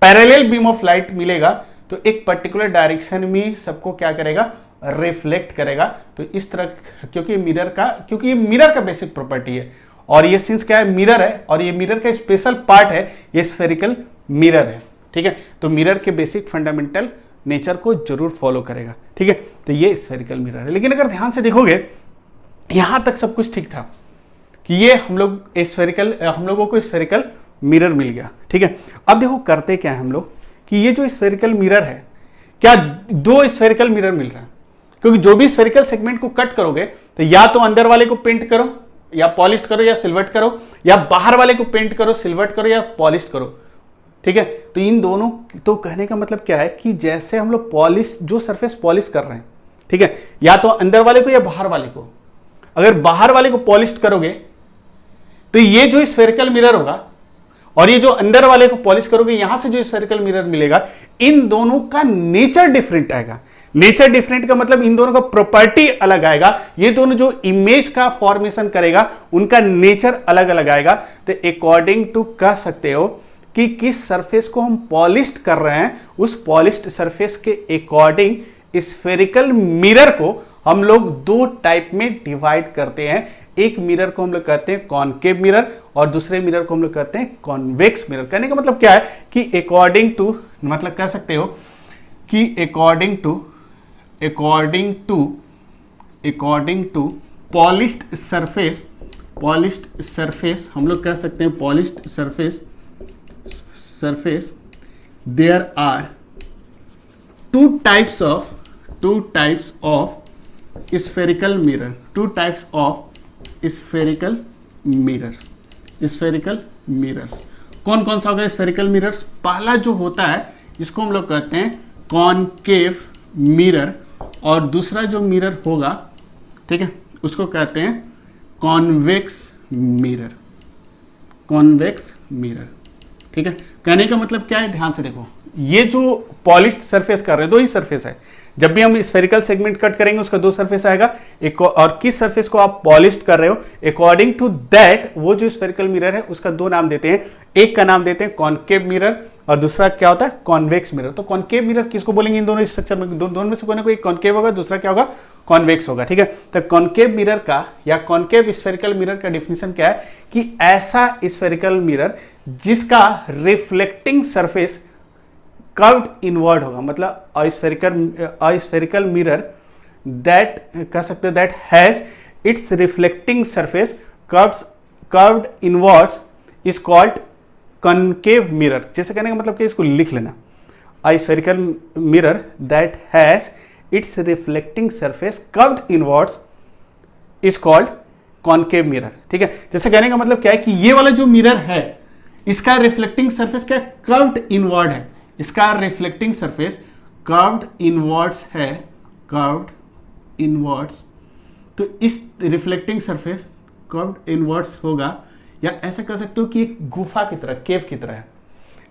पैरेलल बीम ऑफ लाइट मिलेगा तो एक पर्टिकुलर डायरेक्शन में सबको क्या करेगा, रिफ्लेक्ट करेगा। तो इस तरह, क्योंकि ये मिरर का बेसिक प्रॉपर्टी है, और ये सिंस क्या है, मिरर है, और ये मिरर का स्पेशल पार्ट है, ये स्फेरिकल मिरर है। ठीक है, तो मिरर के बेसिक फंडामेंटल नेचर को जरूर फॉलो करेगा। ठीक है, तो ये स्फेरिकल मिरर है। लेकिन अगर ध्यान से देखोगे, यहां तक सब कुछ ठीक था कि ये हम लोगों को स्फेरिकल मिरर मिल गया। ठीक है, अब देखो करते क्या है हम लोग कि ये जो स्फेरिकल मिरर है, क्या दो स्फेरिकल मिरर मिल रहा है, क्योंकि जो भी स्फेरिकल सेगमेंट को कट करोगे तो या तो अंदर वाले को पेंट करो या पॉलिश करो या सिल्वर्ड करो, या बाहर वाले को पेंट करो, सिल्वर्ड करो या पॉलिश करो। ठीक है, तो इन दोनों, तो कहने का मतलब क्या है कि जैसे हम लोग जो सरफेस पॉलिश कर रहे हैं, ठीक है, या तो अंदर वाले को या बाहर वाले को, अगर बाहर वाले को पॉलिश करोगे तो ये जो स्फेरिकल मिरर होगा, और ये जो अंदर वाले को पॉलिश करोगे, यहां से जो स्फेरिकल मिरर मिलेगा, इन दोनों का नेचर डिफरेंट आएगा। नेचर डिफरेंट का मतलब इन दोनों का प्रॉपर्टी अलग आएगा। ये दोनों जो इमेज का फॉर्मेशन करेगा उनका नेचर अलग अलग आएगा। तो अकॉर्डिंग टू कह सकते हो कि किस सरफेस को हम पॉलिश्ड कर रहे हैं, उस पॉलिश्ड सरफेस के अकॉर्डिंग स्फेरिकल मिरर को हम लोग दो टाइप में डिवाइड करते हैं। एक मिरर को हम लोग कहते हैं कॉनकेव मिरर और दूसरे मिरर को हम लोग कहते हैं कॉन्वेक्स मिरर। कहने का मतलब क्या है कि अकॉर्डिंग टू, मतलब कह सकते हो कि अकॉर्डिंग टू पॉलिश्ड सरफेस हम लोग कह सकते हैं polished surface there are two types of two types of spherical mirror, two types of spherical mirrors, spherical mirrors. कौन कौन सा होगा स्फेरिकल मिरर्स? पहला जो होता है इसको हम लोग कहते हैं कॉनकेव मिरर, और दूसरा जो मिरर होगा, ठीक है, उसको कहते हैं कॉन्वेक्स मिरर, कॉन्वेक्स मिरर। ठीक है, कहने का मतलब क्या है, ध्यान से देखो, ये जो पॉलिश्ड सरफेस कर रहे हैं, दो ही सरफेस है। जब भी हम स्फेरिकल सेगमेंट कट करेंगे उसका दो सरफेस आएगा, एक और किस सरफेस को आप पॉलिश्ड कर रहे हो, अकॉर्डिंग टू दैट वो जो स्फेरिकल मिरर है उसका दो नाम देते हैं। एक का नाम देते हैं कॉनकेव मिरर और दूसरा क्या होता है, कॉन्वेक्स मिरर। तो कॉनकेव मिरर किसको बोलेंगे इन दोनों स्ट्रक्चर में? दोनों में से कोई ना कोई कॉनकेव होगा, दूसरा क्या होगा, कॉन्वेक्स होगा। ठीक है, तो कॉनकेव मिरर का या कॉनकेव स्फेरिकल मिरर का डिफिनेशन क्या है कि ऐसा स्फेरिकल मिरर जिसका रिफ्लेक्टिंग सरफेस कर्व्ड इनवर्ड होगा, मतलब स्फेरिकल मिरर दैट कह सकते हैं that has its reflecting surface curved inwards is called concave mirror. जैसे कहने का मतलब कि इसको लिख लेना, spherical mirror that has its reflecting surface curved inwards is called concave mirror. ठीक है, जैसे कहने का मतलब क्या है कि ये वाला जो मिरर है इसका रिफ्लेक्टिंग सरफेस क्या है, कर्व्ड इनवर्ड है, इसका रिफ्लेक्टिंग सरफेस कर्व्ड इनवर्ड्स है, कर्व्ड इनवर्ड्स। तो इस रिफ्लेक्टिंग सरफेस कर्व्ड इनवर्ड्स होगा, या ऐसा कह सकते हो कि एक गुफा की तरह, केव की तरह है।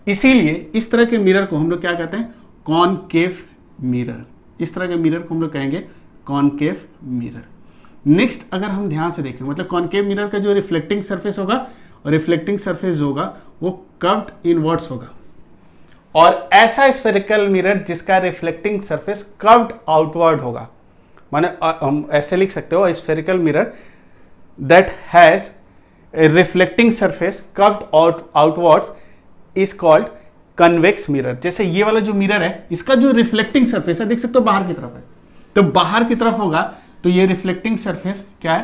इसीलिए इस तरह के मिरर को हम लोग क्या कहते हैं, कॉनकेव मिरर। इस तरह के मिरर को हम लोग कहेंगे कॉनकेव मिरर। नेक्स्ट अगर हम ध्यान से देखें, मतलब कॉनकेव मिरर का जो रिफ्लेक्टिंग सरफेस होगा, और रिफ्लेक्टिंग सरफेस होगा वो कर्व्ड इनवर्ड्स होगा, और ऐसा स्फेरिकल मिरर जिसका रिफ्लेक्टिंग सरफेस कर्व्ड आउटवर्ड होगा, माने हम ऐसे लिख सकते हो, spherical mirror that has reflecting surface curved outwards is called convex mirror. जैसे ये वाला जो मिरर है इसका जो रिफ्लेक्टिंग सरफेस है देख सकते हो बाहर की तरफ है, तो बाहर की तरफ होगा तो ये रिफ्लेक्टिंग सरफेस क्या है,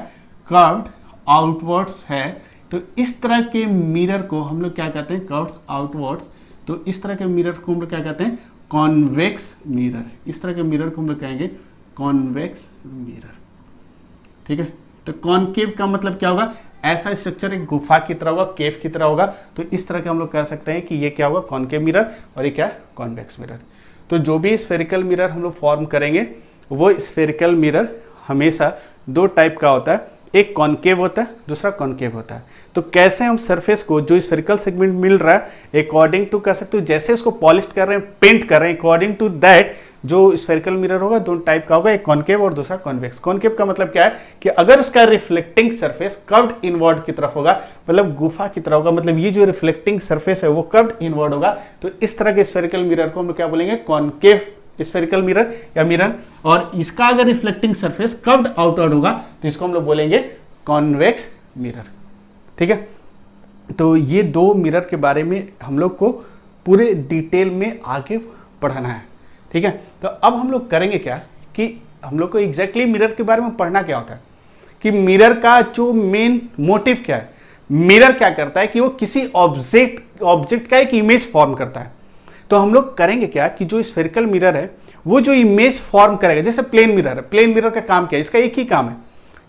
कर्व्ड आउटवर्ड्स है। तो इस तरह के मिरर को हम लोग क्या कहते हैं, कर्व्ड आउटवर्ड्स। तो इस तरह के मिरर को हम लोग क्या कहते हैं, कॉन्वेक्स मिरर। इस तरह के मिरर को हम लोग कहेंगे कॉन्वेक्स मिरर। ठीक है, तो कॉनकेव का मतलब क्या होगा, ऐसा स्ट्रक्चर एक गुफा की तरह होगा, केव की तरह होगा। तो इस तरह के हम लोग कह सकते हैं कि ये क्या होगा, कॉनकेव मिरर, और ये क्या है, कॉन्वेक्स मिरर। तो जो भी स्फेरिकल मिरर हम लोग फॉर्म करेंगे वो स्फेरिकल मिरर हमेशा दो टाइप का होता है, एक कॉनकेव होता है, दूसरा कॉनकेव होता है। तो कैसे हम सरफेस को जो स्फेरिकल सेगमेंट मिल रहा है अकॉर्डिंग टू कह सकते हो, जैसे उसको पॉलिश कर रहे हैं, पेंट कर रहे हैं, अकॉर्डिंग टू दैट जो स्फेरिकल मिरर होगा दो टाइप का होगा, एक कॉनकेव और दूसरा कॉन्वेक्स। कॉनकेव का मतलब क्या है कि अगर उसका रिफ्लेक्टिंग सरफेस कर्व्ड इनवर्ड की तरफ होगा, मतलब गुफा की तरह होगा, मतलब ये जो रिफ्लेक्टिंग सरफेस है वो कर्व्ड इनवर्ड होगा, तो इस तरह के स्फेरिकल मिरर को हम लोग क्या बोलेंगे, कॉनकेव स्फेरिकल मिरर या मिरर। और इसका अगर रिफ्लेक्टिंग सरफेस कर्व्ड आउटवर्ड होगा तो इसको हम लोग बोलेंगे कॉन्वेक्स मिरर। ठीक है, तो ये दो मिरर के बारे में हम लोग को पूरे डिटेल में आगे पढ़ना है। ठीक है, तो अब हम लोग करेंगे क्या कि हम लोग को एग्जैक्टली मिरर के बारे में पढ़ना क्या होता है, कि मिरर का जो मेन मोटिव क्या है, मिरर क्या करता है कि वो किसी ऑब्जेक्ट का एक इमेज फॉर्म करता है। तो हम लोग करेंगे क्या कि जो स्फेरिकल मिरर है वो जो इमेज फॉर्म करेगा, जैसे प्लेन मिरर है, प्लेन मिरर का काम क्या है, इसका एक ही काम है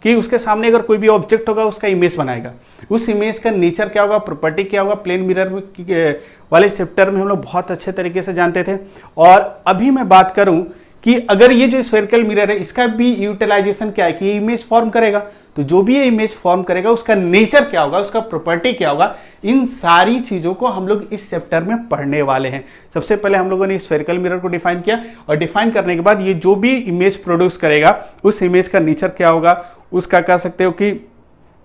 कि उसके सामने अगर कोई भी ऑब्जेक्ट होगा उसका इमेज बनाएगा। उस इमेज का नेचर क्या होगा, प्रॉपर्टी क्या होगा, प्लेन मिरर में वाले चैप्टर में हम लोग बहुत अच्छे तरीके से जानते थे। और अभी मैं बात करूं कि अगर ये जो स्फेरिकल मिरर है इसका भी यूटिलाइजेशन क्या है कि ये इमेज फॉर्म करेगा, तो जो भी ये इमेज फॉर्म करेगा उसका नेचर क्या होगा, उसका प्रॉपर्टी क्या होगा, इन सारी चीजों को हम लोग इस चैप्टर में पढ़ने वाले हैं। सबसे पहले हम लोगों ने स्फेरिकल मिरर को डिफाइन किया, और डिफाइन करने के बाद ये जो भी इमेज प्रोड्यूस करेगा उस इमेज का नेचर क्या होगा, उसका कह सकते हो कि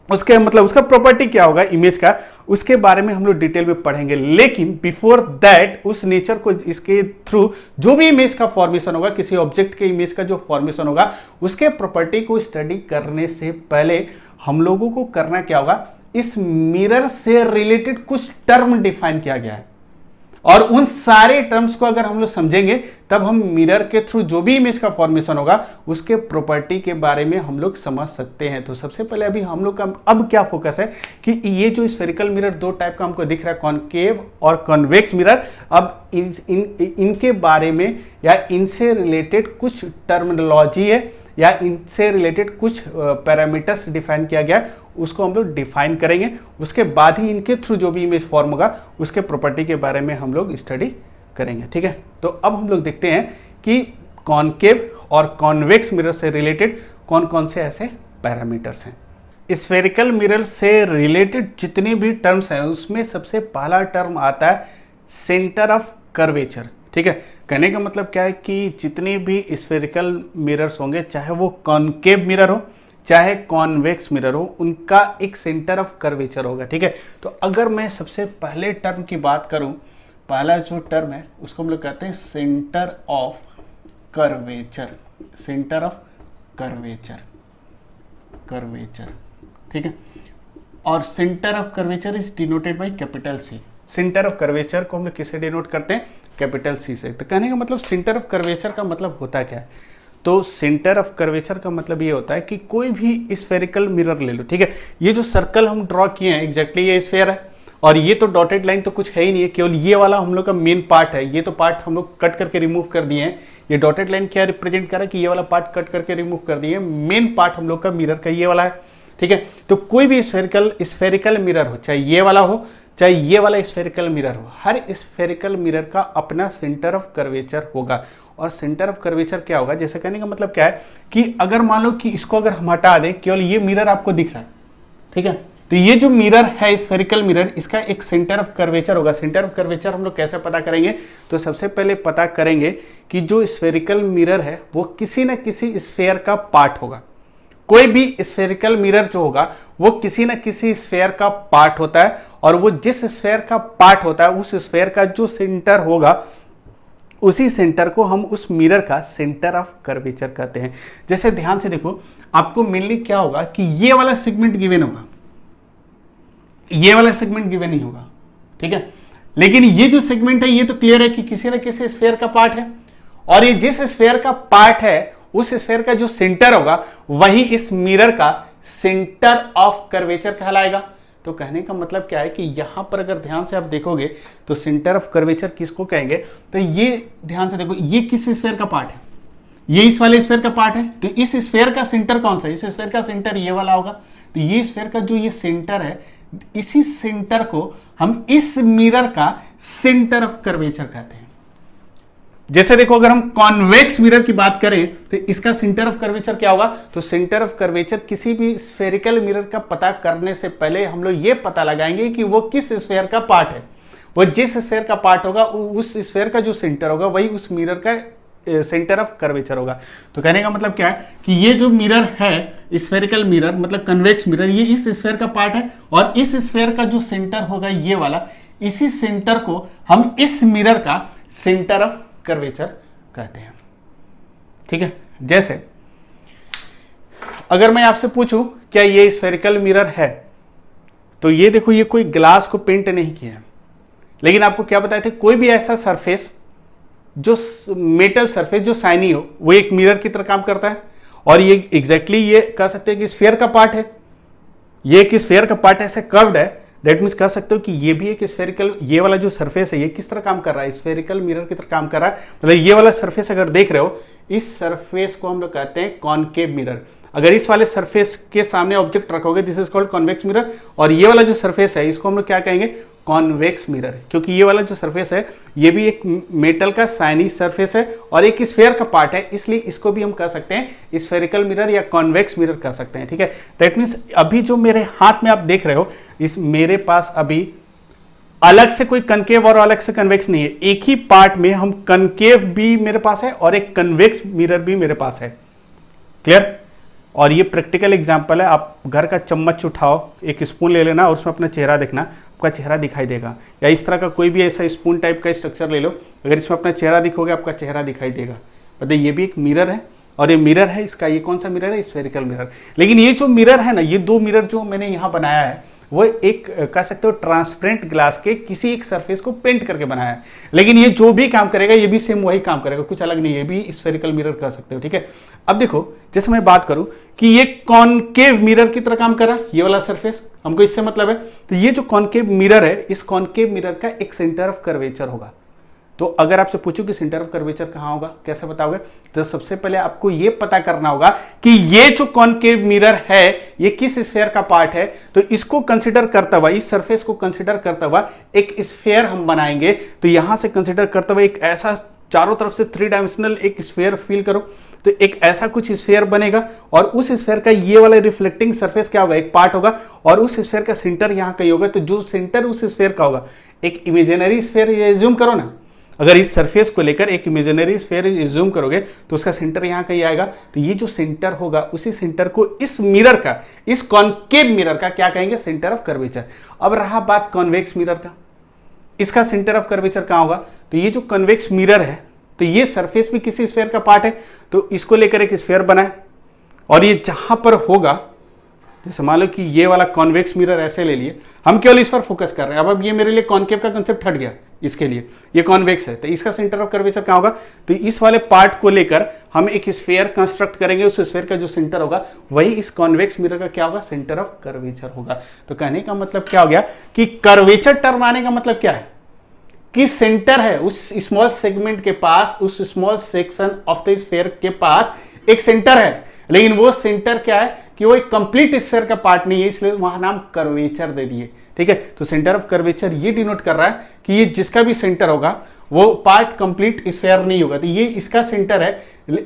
उसके मतलब उसका प्रॉपर्टी क्या होगा इमेज का, उसके बारे में हम लोग डिटेल में पढ़ेंगे। लेकिन बिफोर दैट उस नेचर को, इसके थ्रू जो भी इमेज का फॉर्मेशन होगा, किसी ऑब्जेक्ट के इमेज का जो फॉर्मेशन होगा, उसके प्रॉपर्टी को स्टडी करने से पहले हम लोगों को करना क्या होगा, इस मिरर से रिलेटेड कुछ टर्म डिफाइन किया गया है। और उन सारे टर्म्स को अगर हम लोग समझेंगे तब हम मिरर के थ्रू जो भी इमेज का फॉर्मेशन होगा उसके प्रॉपर्टी के बारे में हम लोग समझ सकते हैं। तो सबसे पहले अभी हम लोग का अब क्या फोकस है कि ये जो स्फेरिकल मिरर दो टाइप का हमको दिख रहा है, कॉनकेव और कॉन्वेक्स मिरर, अब इनके बारे में या इनसे रिलेटेड कुछ टर्मिनोलॉजी है या इनसे रिलेटेड कुछ पैरामीटर्स डिफाइन किया गया है, उसको हम लोग डिफाइन करेंगे। उसके बाद ही इनके थ्रू जो भी इमेज फॉर्म होगा उसके प्रॉपर्टी के बारे में हम लोग स्टडी करेंगे, ठीक है। तो अब हम लोग देखते हैं कि कॉनकेव और कॉन्वेक्स मिरर से रिलेटेड कौन कौन से ऐसे पैरामीटर्स हैं। स्फेरिकल मिरर से रिलेटेड जितने भी टर्म्स हैं उसमें सबसे पहला टर्म आता है सेंटर ऑफ कर्वेचर, ठीक है। कहने का मतलब क्या है कि जितने भी स्फेरिकल मिरर्स होंगे, चाहे वो कॉनकेव मिरर हो चाहे कॉन्वेक्स मिरर हो, उनका एक सेंटर ऑफ कर्वेचर होगा, ठीक है। तो अगर मैं सबसे पहले टर्म की बात करूं, पहला जो टर्म है उसको हम लोग कहते हैं centre of curvature, centre of curvature, curvature, ठीक है। और centre of curvature is denoted by capital C. Centre of curvature को हम लोग किससे डिनोट करते हैं? कैपिटल सी से। तो कहने का मतलब सेंटर ऑफ कर्वेचर का मतलब होता क्या है? तो सेंटर ऑफ कर्वेचर का मतलब ये होता है कि कोई भी स्फेरिकल मिरर ले लो, ठीक है। ये जो सर्कल हम ड्रॉ किए हैं एग्जैक्टली ये स्फेयर है और ये तो डॉटेड लाइन तो कुछ है ही नहीं है, केवल ये वाला हम लोग का मेन पार्ट है। ये तो पार्ट हम लोग कट करके रिमूव कर दिए हैं। ये डॉटेड लाइन क्या रिप्रेजेंट कर रहा है कि ये वाला पार्ट कट करके रिमूव कर दिए। मेन पार्ट हम लोग का मिरर का ये वाला है, ठीक है। तो कोई भी स्फेरिकल मिरर हो, चाहे ये वाला हो चाहे ये वाला स्फेरिकल मिरर हो, हर स्फेरिकल मिरर का अपना सेंटर ऑफ कर्वेचर होगा। और सेंटर ऑफ कर्वेचर क्या होगा? जैसे कहने का मतलब क्या है कि अगर मान लो कि इसको अगर हम हटा दें, केवल ये मिरर आपको दिख रहा है, ठीक है। तो ये जो मिरर है स्फेरिकल मिरर, इसका एक सेंटर ऑफ कर्वेचर होगा। सेंटर ऑफ कर्वेचर हम लोग कैसे पता करेंगे? तो सबसे पहले पता करेंगे कि जो स्फेरिकल मिरर है वो किसी न किसी स्फेयर का पार्ट होगा। कोई भी स्फेरिकल मिरर जो होगा वो किसी न किसी स्फेयर का पार्ट होता है और वो जिस स्फेयर का पार्ट होता है उस स्फेयर का जो सेंटर होगा उसी सेंटर को हम उस मिरर का सेंटर ऑफ कर्वेचर कहते हैं। जैसे ध्यान से देखो, आपको मेनली क्या होगा कि ये वाला सेगमेंट गिवन होगा, ये वाला सेगमेंट गिवन नहीं होगा, ठीक है। लेकिन ये जो सेगमेंट है ये तो क्लियर है कि किसी न किसी स्फेयर का पार्ट है और ये जिस स्फेयर का पार्ट है उस स्फेयर का जो सेंटर होगा वही इस मिरर का सेंटर ऑफ कर्वेचर कहलाएगा। तो कहने का मतलब क्या है कि यहां पर अगर ध्यान से आप देखोगे तो सेंटर ऑफ कर्वेचर किसको कहेंगे? तो ये ध्यान से देखो, ये किस स्फेयर का पार्ट है? ये इस वाले स्फेयर का पार्ट है। तो इस स्फेयर का सेंटर कौन सा है? इस स्फेयर का सेंटर ये वाला होगा। तो ये स्फेयर का जो ये सेंटर है, इसी सेंटर को हम इस मिरर का सेंटर ऑफ कर्वेचर कहते हैं। जैसे देखो, अगर हम कॉन्वेक्स मिरर की बात करें तो इसका सेंटर ऑफ कर्वेचर क्या होगा? तो सेंटर ऑफ कर्वेचर किसी भी स्फेरिकल मिरर का पता करने से पहले हम लोग ये पता लगाएंगे कि वो किस स्फेयर का पार्ट है। वो जिस स्फेयर का पार्ट होगा उस स्फेयर का जो सेंटर होगा वही उस मिरर का सेंटर ऑफ कर्वेचर होगा। तो कहने का मतलब क्या है कि ये जो मिरर है स्फेरिकल मिरर मतलब कन्वेक्स मिरर, ये इस स्फेयर का पार्ट है और इस स्फेयर का जो सेंटर होगा ये वाला, इसी सेंटर को हम इस मिरर का सेंटर ऑफ कर्वेचर कहते हैं, ठीक है। जैसे अगर मैं आपसे पूछूं क्या ये स्फेरिकल मिरर है, तो ये देखो, ये कोई ग्लास को पेंट नहीं किया है, लेकिन आपको क्या बताए थे, कोई भी ऐसा सरफेस जो मेटल सरफेस जो शाइनी हो वो एक मिरर की तरह काम करता है। और ये एग्जैक्टली ये कह सकते हैं कि स्फीयर का पार्ट है, ये एक स्फीयर का पार्ट ऐसे कर्व्ड है, दैट मीन्स कह सकते हो कि ये भी एक स्फेरिकल, ये वाला जो सरफेस है ये किस तरह काम कर रहा है? स्फेरिकल मिरर की तरह काम कर रहा है। मतलब ये वाला सरफेस अगर देख रहे हो, इस सरफेस को हम लोग कहते हैं कॉनकेव मिरर। अगर इस वाले सरफेस के सामने ऑब्जेक्ट रखोगे this is called convex mirror, और ये वाला जो सरफेस है इसको हम लोग क्या कहेंगे? कॉन्वेक्स मिरर, क्योंकि ये वाला जो सरफेस है ये भी एक मेटल का शाइनी सरफेस है और एक स्फेयर का पार्ट है, इसलिए इसको भी हम कह सकते हैं स्फेरिकल मिरर या कॉन्वेक्स मिरर कह सकते हैं, ठीक है। दैट मीन्स अभी जो मेरे हाथ में आप देख रहे हो, इस मेरे पास अभी अलग से कोई कनकेव और अलग से कन्वेक्स नहीं है, एक ही पार्ट में हम कनकेव भी मेरे पास है और एक कन्वेक्स मिरर भी मेरे पास है। क्लियर? और ये प्रैक्टिकल एग्जांपल है। आप घर का चम्मच उठाओ, एक स्पून ले लेना और उसमें अपना चेहरा देखना, आपका चेहरा दिखाई देगा। या इस तरह का कोई भी ऐसा स्पून टाइप का स्ट्रक्चर ले लो, अगर इसमें अपना चेहरा दिखोगे आपका चेहरा दिखाई देगा। मतलब ये भी एक मिरर है और ये मिरर है, इसका ये कौन सा मिरर है? Spherical mirror. लेकिन ये जो मिरर है ना, ये दो मिरर जो मैंने यहाँ बनाया है, वो एक कह सकते हो ट्रांसपेरेंट ग्लास के किसी एक सरफेस को पेंट करके बनाया है। लेकिन ये जो भी काम करेगा ये भी सेम वही काम करेगा, कुछ अलग नहीं, ये भी स्फेरिकल मिरर कह सकते हो। ठीक है, अब देखो जैसे मैं बात करूं कि ये कॉनकेव मिरर की तरह काम कर रहा है, ये वाला सरफेस, हमको इससे मतलब है। तो ये जो कॉनकेव मिरर है, इस कॉनकेव मिरर का एक सेंटर ऑफ कर्वेचर होगा। तो अगर आपसे पूछूं कि सेंटर ऑफ कर्वेचर कहां होगा, कैसे बताओगे, तो सबसे पहले आपको यह पता करना होगा कि ये जो कॉनकेव मिरर है ये किस स्फीयर का पार्ट है। तो इसको कंसीडर करता हुआ, इस सरफेस को कंसीडर करता हुआ एक स्फीयर हम बनाएंगे। तो यहां से कंसीडर करते हुए एक ऐसा चारों तरफ से 3 डायमेंशनल एक स्फीयर फील करो, तो एक ऐसा कुछ स्फीयर बनेगा और उस स्फीयर का ये वाला रिफ्लेक्टिंग सरफेस क्या होगा, एक पार्ट होगा और उस स्फीयर का सेंटर यहां कहीं होगा। तो जो सेंटर उस स्फीयर का होगा, एक इमेजिनरी स्फीयर एज्यूम करो ना, अगर इस सरफेस को लेकर एक इमेजिनरी स्फीयर एज्यूम करोगे तो उसका सेंटर यहां कहीं आएगा। तो ये जो सेंटर होगा उसी सेंटर को इस मिरर का, इस कॉनकेव मिरर का क्या कहेंगे, सेंटर ऑफ कर्वेचर। अब रहा बात कॉन्वेक्स मिरर का, इसका सेंटर ऑफ कर्वेचर कहां होगा। तो ये जो कन्वेक्स मिरर है, तो ये सरफेस भी किसी स्फीयर का पार्ट है, तो इसको लेकर एक स्फीयर बनाए और ये जहां पर होगा, जैसे मान लो कि ये वाला कॉन्वेक्स मिरर ऐसे ले लिए, हम केवल इस पर फोकस कर रहे हैं। अब ये मेरे लिए कॉनकेव का कंसेप्ट हट गया, इसके लिए ये कॉन्वेक्स है, तो इसका सेंटर ऑफ कर्वेचर कहां होगा। तो इस वाले पार्ट को लेकर हम एक स्फीयर कंस्ट्रक्ट करेंगे, उस स्फीयर का जो सेंटर होगा वही इस कॉन्वेक्स मिरर का क्या होगा, सेंटर ऑफ कर्वेचर होगा। तो कहने का मतलब क्या हो गया कि कर्वेचर टर्म आने का मतलब क्या है कि सेंटर है उस स्मॉल सेगमेंट के पास, उस small section of the sphere के पास एक सेंटर है, लेकिन वो सेंटर क्या है कि वो एक कंप्लीट स्फीयर का पार्ट नहीं है, इसलिए वहां नाम कर्वेचर दे दिए। ठीक है, तो सेंटर ऑफ कर्वेचर ये डिनोट कर रहा है कि ये जिसका भी सेंटर होगा वो पार्ट कंप्लीट स्फीयर नहीं होगा। तो ये इसका सेंटर है,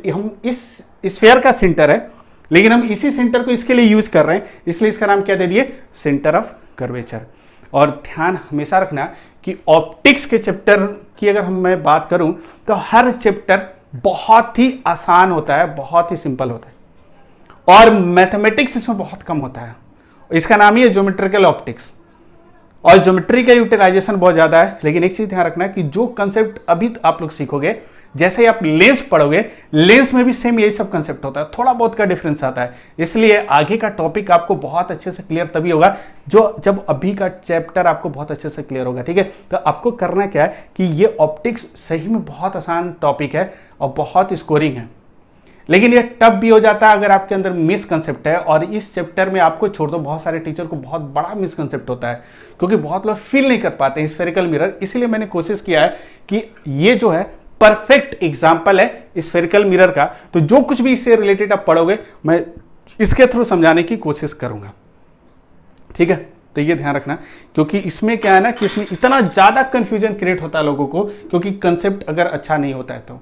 हम इस स्फीयर का सेंटर है, लेकिन हम इसी सेंटर को इसके लिए यूज कर रहे हैं, इसलिए इसका नाम क्या दे दिए, सेंटर ऑफ कर्वेचर। और ध्यान हमेशा रखना कि ऑप्टिक्स के चैप्टर की अगर मैं बात करूं तो हर चैप्टर बहुत ही आसान होता है, बहुत ही सिंपल होता है और मैथमेटिक्स इसमें बहुत कम होता है। इसका नाम ही है ज्योमेट्रिकल ऑप्टिक्स और ज्योमेट्री का यूटिलाइजेशन बहुत ज्यादा है। लेकिन एक चीज ध्यान रखना है कि जो कंसेप्ट अभी आप लोग सीखोगे, जैसे ही आप लेंस पढ़ोगे, लेंस में भी सेम यही सब कंसेप्ट होता है, थोड़ा बहुत का डिफरेंस आता है। इसलिए आगे का टॉपिक आपको बहुत अच्छे से क्लियर तभी होगा जब अभी का चैप्टर आपको बहुत अच्छे से क्लियर होगा। ठीक है, तो आपको करना क्या है कि ये ऑप्टिक्स सही में बहुत आसान टॉपिक है और बहुत स्कोरिंग है, लेकिन ये टफ भी हो जाता है अगर आपके अंदर मिसकंसेप्ट है। और इस चैप्टर में आपको छोड़ दो, बहुत सारे टीचर को बहुत बड़ा मिसकंसेप्ट होता है क्योंकि बहुत लोग फील नहीं कर पाते हैं स्फेरिकल मिरर। इसीलिए मैंने कोशिश किया है कि ये जो है परफेक्ट एग्जाम्पल है स्फेरिकल मिरर का। तो जो कुछ भी इससे रिलेटेड आप पढ़ोगे मैं इसके थ्रू समझाने की कोशिश करूंगा। ठीक है, तो ये ध्यान रखना, क्योंकि इसमें क्या है ना कि इसमें इतना ज्यादा कंफ्यूजन क्रिएट होता है लोगों को, क्योंकि कंसेप्ट अगर अच्छा नहीं होता है तो।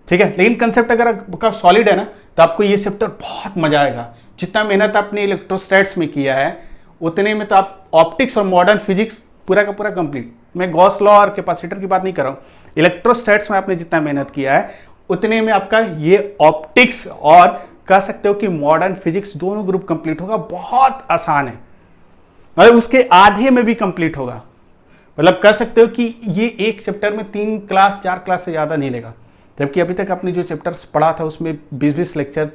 ठीक है, लेकिन कंसेप्ट अगर आपका सॉलिड है ना तो आपको ये चैप्टर बहुत मजा आएगा। जितना मेहनत आपने इलेक्ट्रोस्टैट्स में किया है उतने में तो आप ऑप्टिक्स और मॉडर्न फिजिक्स पूरा का पूरा कंप्लीट, मैं गॉस लॉ और कैपेसिटर की बात नहीं कर रहा हूं, इलेक्ट्रोस्टैट्स में आपने जितना मेहनत किया है उतने में आपका ये ऑप्टिक्स और कह सकते हो कि मॉडर्न फिजिक्स दोनों ग्रुप कंप्लीट होगा। बहुत आसान है और उसके आधे में भी कंप्लीट होगा। मतलब कह सकते हो कि ये एक चैप्टर में 3 क्लास 4 क्लास से ज्यादा नहीं लेगा, जबकि अभी तक आपने जो चैप्टर्स पढ़ा था उसमें 20-20 लेक्चर,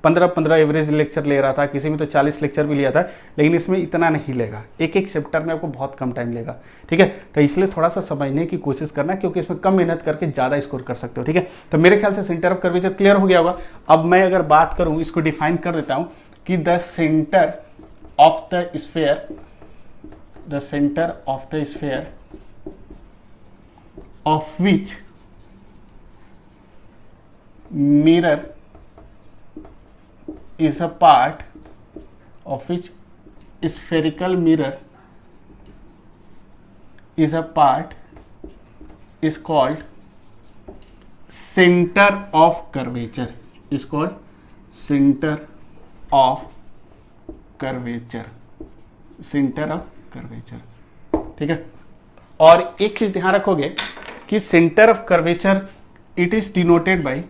15-15 एवरेज लेक्चर ले रहा था, किसी में तो 40 लेक्चर भी लिया था, लेकिन इसमें इतना नहीं लेगा। एक एक चैप्टर में आपको बहुत कम टाइम लेगा। ठीक है, तो इसलिए थोड़ा सा समझने की कोशिश करना, क्योंकि इसमें कम मेहनत करके ज़्यादा स्कोर कर सकते हो। ठीक है, तो मेरे ख्याल से सेंटर ऑफ कर्वेचर क्लियर हो गया होगा। अब मैं अगर बात करूँ, इसको डिफाइन कर देता हूँ कि the centre of the sphere, the centre of the sphere of which mirror is a part, of which spherical mirror is a part, is called center of curvature, is called center of curvature, center of curvature। ठीक है, और एक चीज ध्यान रखोगे कि centre of curvature it is denoted by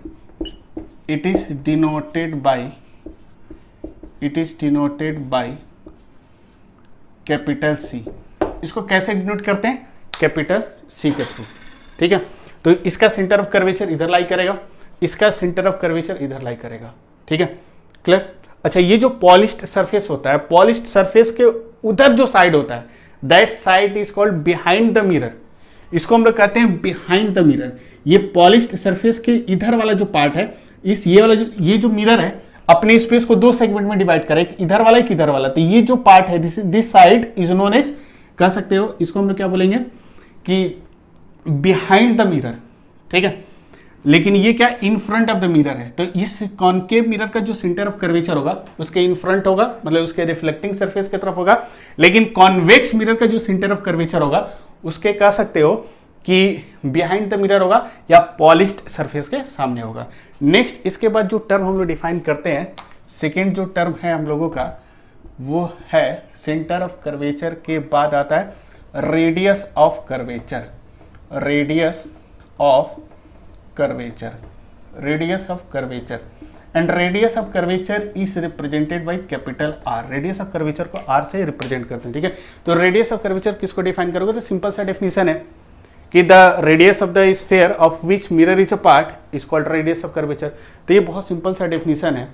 capital C। इसको कैसे डिनोट करते हैं, कैपिटल C के थ्रू। ठीक है, तो इसका सेंटर ऑफ कर्वेचर इधर लाई करेगा, इसका सेंटर ऑफ कर्वेचर इधर लाई करेगा। ठीक है, क्लियर। अच्छा, ये जो पॉलिश्ड सरफेस होता है, पॉलिश्ड सरफेस के उधर जो साइड होता है, that side is called behind the mirror. इसको हम लोग कहते हैं बिहाइंड द मिरर। ये पॉलिश्ड सरफेस के इधर वाला जो पार्ट है, इस ये जो मिरर है अपने स्पेस को दो सेगमेंट में डिवाइड करे, एक इधर वाला एक इधर वाला। तो ये जो पार्ट है this side is known as, कह सकते हो इसको हम लोग क्या बोलेंगे कि बिहाइंड द मिरर, ठीक है। लेकिन ये क्या in front of the mirror है। तो इस कॉनकेव मिरर का जो सेंटर ऑफ कर्वेचर होगा उसके इन फ्रंट होगा, मतलब उसके रिफ्लेक्टिंग सरफेस की तरफ होगा। लेकिन कॉन्वेक्स मिरर का जो सेंटर ऑफ कर्वेचर होगा उसके कह सकते हो कि बिहाइंड द मिरर होगा या पॉलिश्ड सरफेस के सामने होगा। नेक्स्ट, इसके बाद जो टर्म हम लोग डिफाइन करते हैं, सेकेंड जो टर्म है हम लोगों का वो है सेंटर ऑफ कर्वेचर के बाद आता है radius of curvature. Radius of curvature, radius of curvature, and radius of curvature is represented by capital R. Radius of curvature को आर से रिप्रेजेंट करते हैं, ठीक है। तो रेडियस ऑफ कर्वेचर किसको डिफाइन करोगे, तो सिंपल सा डेफिनेशन है कि the radius of the sphere of which mirror is a part is called radius of curvature. तो ये बहुत सिंपल सा डेफिनेशन है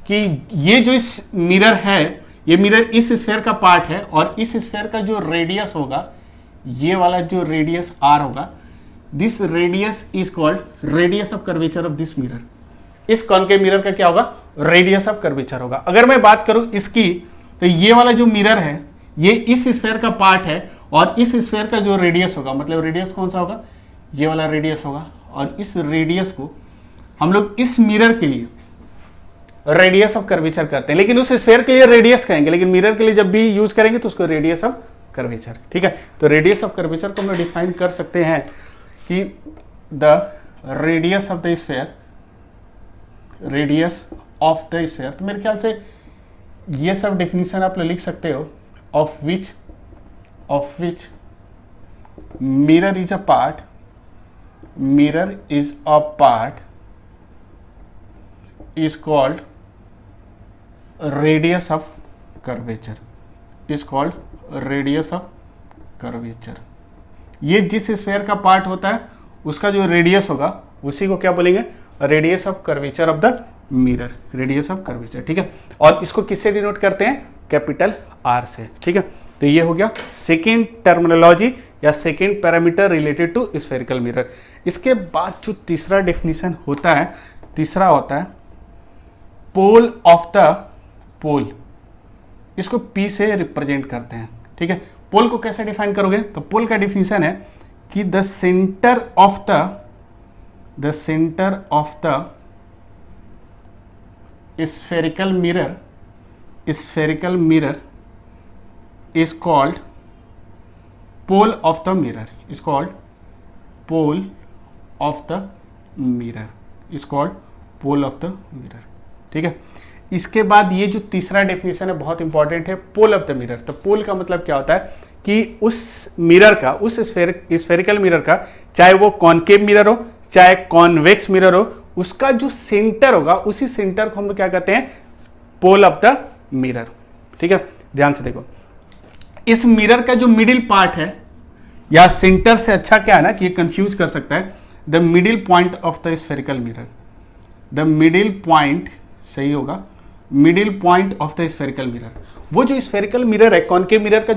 कि ये जो इस मिरर है, ये मिरर इस स्फीयर का पार्ट है और इस स्फीयर का जो रेडियस होगा, ये वाला जो रेडियस आर होगा, this radius is called radius of curvature of this mirror. इस कॉनकेव मिरर का क्या होगा, रेडियस ऑफ कर्वेचर होगा। अगर मैं बात करूं इसकी, तो ये वाला जो मिरर है ये इस स्फीयर का पार्ट है और इस स्फीयर का जो रेडियस होगा, मतलब रेडियस कौन सा होगा, ये वाला रेडियस होगा। और इस रेडियस को हम लोग इस मिरर के लिए रेडियस ऑफ कर्वेचर कहते हैं, लेकिन उस स्फीयर के लिए रेडियस कहेंगे, लेकिन मिरर के लिए जब भी यूज करेंगे तो उसको रेडियस ऑफ कर्वेचर, ठीक है। तो रेडियस ऑफ कर्वेचर को हम लोग डिफाइन कर सकते हैं कि the radius of the sphere, radius of the sphere, तो मेरे ख्याल से ये सब डेफिनेशन आप लोग लिख सकते हो, of which mirror is a part, mirror is a part is called radius of curvature, is called radius of curvature। ये जिस स्फीयर का पार्ट होता है उसका जो रेडियस होगा उसी को क्या बोलेंगे, radius of curvature of the mirror, radius of curvature, ठीक है। और इसको किससे डिनोट करते हैं, कैपिटल आर से, ठीक है। तो ये हो गया सेकेंड टर्मिनोलॉजी या second parameter related to spherical mirror. इसके बाद जो तीसरा डेफिनेशन होता है, तीसरा होता है पोल ऑफ द पोल। इसको P से रिप्रेजेंट करते हैं, ठीक है। पोल को कैसे डिफाइन करोगे, तो पोल का डिफिनेशन है कि the centre of the spherical mirror is called pole of the mirror, is called pole of the mirror, is called pole of the mirror, ठीक है। इसके बाद ये जो तीसरा डेफिनेशन है बहुत इंपॉर्टेंट है, पोल ऑफ द मिरर। तो पोल का मतलब क्या होता है कि उस मिरर का, उस स्फेरिकल मिरर का, चाहे वो कॉनकेव मिरर हो चाहे कॉन्वेक्स मिरर हो, उसका जो सेंटर होगा उसी सेंटर को हम लोग क्या कहते हैं, पोल ऑफ द मिरर, ठीक है। ध्यान से देखो, इस मिरर का जो मिडिल पार्ट है, या सेंटर से अच्छा क्या है ना कि ये कंफ्यूज कर सकता है, the middle point of the spherical mirror, the middle point सही होगा, middle point of the spherical mirror. वो जो स्फेरिकल मिरर है, कॉनकेव मिरर का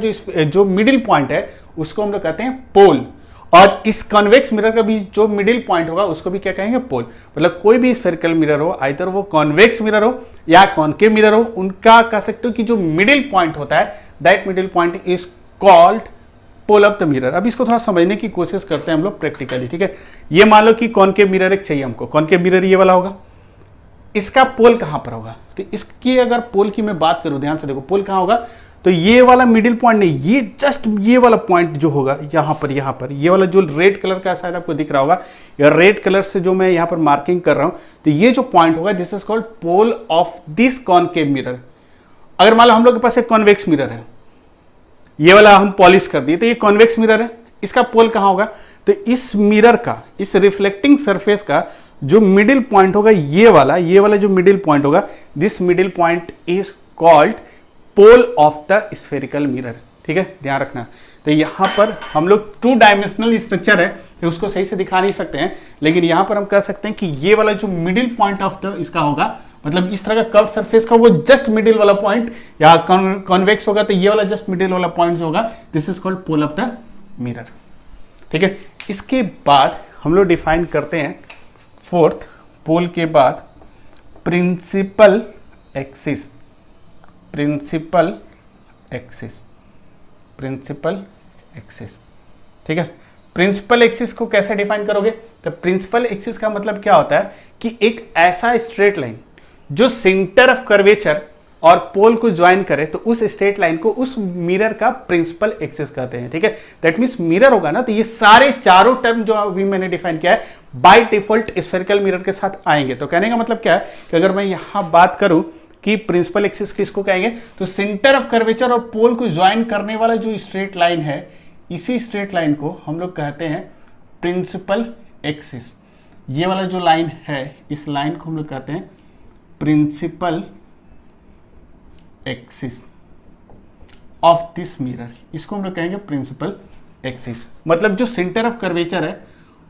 जो मिडिल पॉइंट है उसको हम लोग कहते हैं पोल। और इस कॉन्वेक्स मिरर का भी जो मिडिल पॉइंट होगा उसको भी क्या कहेंगे, पोल। मतलब कोई भी स्फेरिकल मिरर हो, आइदर वो कॉन्वेक्स मिरर हो या कॉनकेव मिरर हो, उनका कह सकते हो कि जो मिडिल पॉइंट होता है, that middle point is called pole of the mirror. अब इसको थोड़ा समझने की कोशिश करते हैं हम लोग प्रैक्टिकली, ठीक है। ये मान लो कि कॉनकेव मिरर एक चाहिए हमको, कॉनकेव मिरर ये वाला होगा, इसका पोल कहां पर होगा, तो इसकी अगर पोल की मैं बात करूं, ध्यान से देखो पोल कहां होगा, तो ये वाला मिडिल पॉइंट नहीं, ये जस्ट ये वाला पॉइंट जो होगा यहां पर ये वाला जो रेड कलर का शायद आपको दिख रहा होगा, या रेड कलर से जो मैं यहां पर मार्किंग कर रहा हूं, तो ये जो पॉइंट होगा this is called pole of this concave mirror. अगर मान लो हम लोग के पास एक कॉन्वेक्स मिरर है, ये वाला हम पॉलिश कर दिए, तो ये कॉन्वेक्स मिरर है, इसका पोल कहां होगा, तो इस मिरर का, इस रिफ्लेक्टिंग सरफेस का जो मिडिल पॉइंट होगा, ये वाला जो मिडिल पॉइंट होगा, this middle point is called pole of the spherical mirror, ठीक है। ध्यान रखना। तो यहां पर हम लोग 2 डायमेंशनल स्ट्रक्चर है तो उसको सही से दिखा नहीं सकते हैं, लेकिन यहां पर हम कह सकते हैं कि ये वाला जो मिडिल पॉइंट ऑफ द इसका होगा मतलब इस तरह का कर्व सरफेस का वो जस्ट मिडिल वाला पॉइंट, या कॉन्वेक्स होगा तो ये वाला जस्ट मिडिल वाला पॉइंट जो होगा, this is called pole of the mirror. ठीक है, इसके बाद हम लोग डिफाइन करते हैं फोर्थ, पोल के बाद principal axis. Principal axis, principal axis. ठीक है, प्रिंसिपल एक्सिस को कैसे डिफाइन करोगे? तो प्रिंसिपल एक्सिस का मतलब क्या होता है कि एक ऐसा स्ट्रेट लाइन जो सेंटर ऑफ कर्वेचर और पोल को ज्वाइन करे, तो उस स्ट्रेट लाइन को उस मिरर का प्रिंसिपल एक्सिस कहते हैं। ठीक है, दैट मींस मिरर होगा ना, तो ये सारे चारों टर्म जो अभी मैंने डिफाइन किया है बाय डिफॉल्ट स्फेरिकल मिरर के साथ आएंगे। तो कहने का मतलब क्या है कि अगर मैं यहां बात करूं कि प्रिंसिपल एक्सिस किसको कहेंगे, तो सेंटर ऑफ कर्वेचर और पोल को ज्वाइन करने वाला जो स्ट्रेट लाइन है, इसी स्ट्रेट लाइन को हम लोग कहते हैं प्रिंसिपल एक्सिस। ये वाला जो लाइन है, इस लाइन को हम लोग कहते हैं principal axis of this mirror. इसको हम लोग कहेंगे प्रिंसिपल एक्सिस। मतलब जो सेंटर ऑफ कर्वेचर है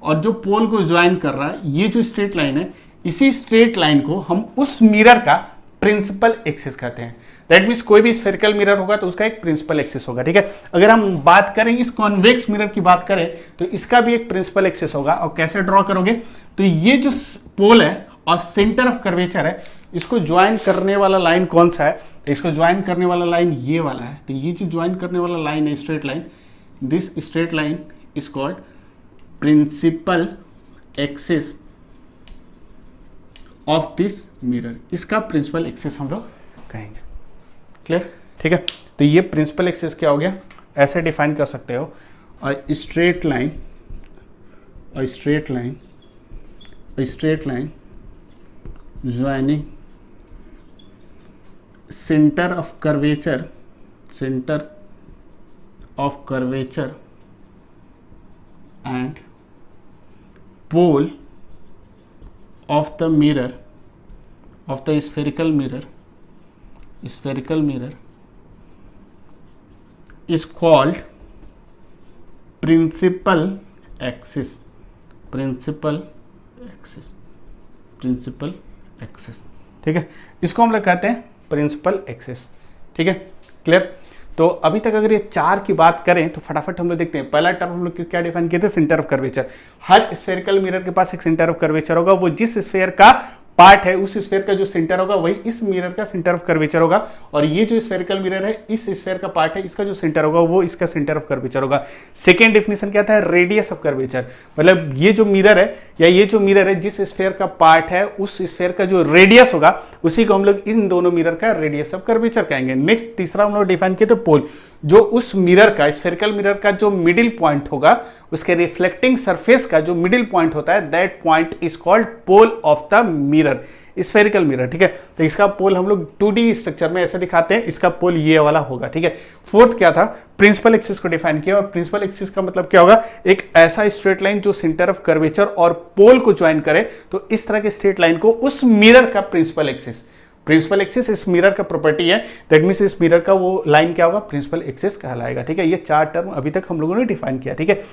और जो पोल को ज्वाइन कर रहा है, ये जो स्ट्रेट लाइन है, इसी स्ट्रेट लाइन को हम उस मिरर का प्रिंसिपल एक्सिस कहते हैं। दैट मींस कोई भी स्फेरिकल मिरर होगा तो उसका एक प्रिंसिपल एक्सिस होगा। ठीक है, अगर हम बात करें इस कॉन्वेक्स मिरर की बात करें तो इसका भी एक प्रिंसिपल एक्सिस होगा। और कैसे ड्रॉ करोगे, तो ये जो पोल है और सेंटर ऑफ कर्वेचर है, इसको ज्वाइन करने वाला लाइन कौन सा है, तो इसको ज्वाइन करने वाला लाइन ये वाला है। तो ये जो ज्वाइन करने वाला लाइन है, straight line, this straight line is called principal axis of this mirror. इसका प्रिंसिपल एक्सिस हम लोग कहेंगे। क्लियर? ठीक है, तो ये प्रिंसिपल एक्सिस क्या हो गया, ऐसे डिफाइन कर सकते हो। और स्ट्रेट लाइन, और straight line, straight line joining centre of curvature, centre of curvature and pole of the mirror, of the spherical mirror, spherical mirror is called principal axis, principal axis, principal axis। ठीक है, इसको हम लोग कहते हैं principal axis. ठीक है, clear? तो अभी तक अगर ये चार की बात करें तो फटाफट हम लोग देखते हैं। पहला टर्म हम लोग क्या डिफाइन किए थे, centre of curvature. Her spherical mirror के पास एक सेंटर ऑफ कर्वेचर होगा। वो जिस स्फेयर का पार्ट है, उस स्फेयर का जो सेंटर होगा वही इस मिरर का सेंटर ऑफ कर्वेचर होगा। और ये जो स्फेरिकल मिरर है, इस स्फेयर का पार्ट है, इसका जो सेंटर होगा वो इसका सेंटर ऑफ कर्वेचर होगा। सेकेंड डेफिनेशन क्या था, रेडियस ऑफ कर्वेचर। मतलब ये जो मिरर है, या ये जो मिरर है, जिस स्फेयर का पार्ट है, उस स्फेयर का जो रेडियस होगा, उसी को हम लोग इन दोनों मिरर का रेडियस ऑफ कर्वेचर कहेंगे। नेक्स्ट तीसरा हम लोग डिफाइन किए थे पोल। जो उस मिरर का, स्फेरिकल मिरर का जो मिडिल पॉइंट होगा, उसके रिफ्लेक्टिंग सरफेस का जो मिडिल पॉइंट होता है, that point is called pole of the mirror, spherical mirror. ठीक है, तो इसका पोल हम लोग 2D स्ट्रक्चर में ऐसे दिखाते हैं, इसका पोल ये वाला होगा। ठीक है, फोर्थ क्या था, प्रिंसिपल एक्सिस को डिफाइन किया। और प्रिंसिपल एक्सिस का मतलब क्या होगा, एक ऐसा स्ट्रेट लाइन जो सेंटर ऑफ कर्वेचर और पोल को ज्वाइन करे, तो इस तरह के स्ट्रेट लाइन को उस मिरर का प्रिंसिपल एक्सिस, प्रिंसिपल एक्सिस इस मिरर का प्रॉपर्टी है। दैट मींस इस मिरर का वो लाइन क्या होगा, प्रिंसिपल एक्सिस कहलाएगा। ठीक है, ये चार टर्म अभी तक हम लोगों ने डिफाइन किया। ठीक है।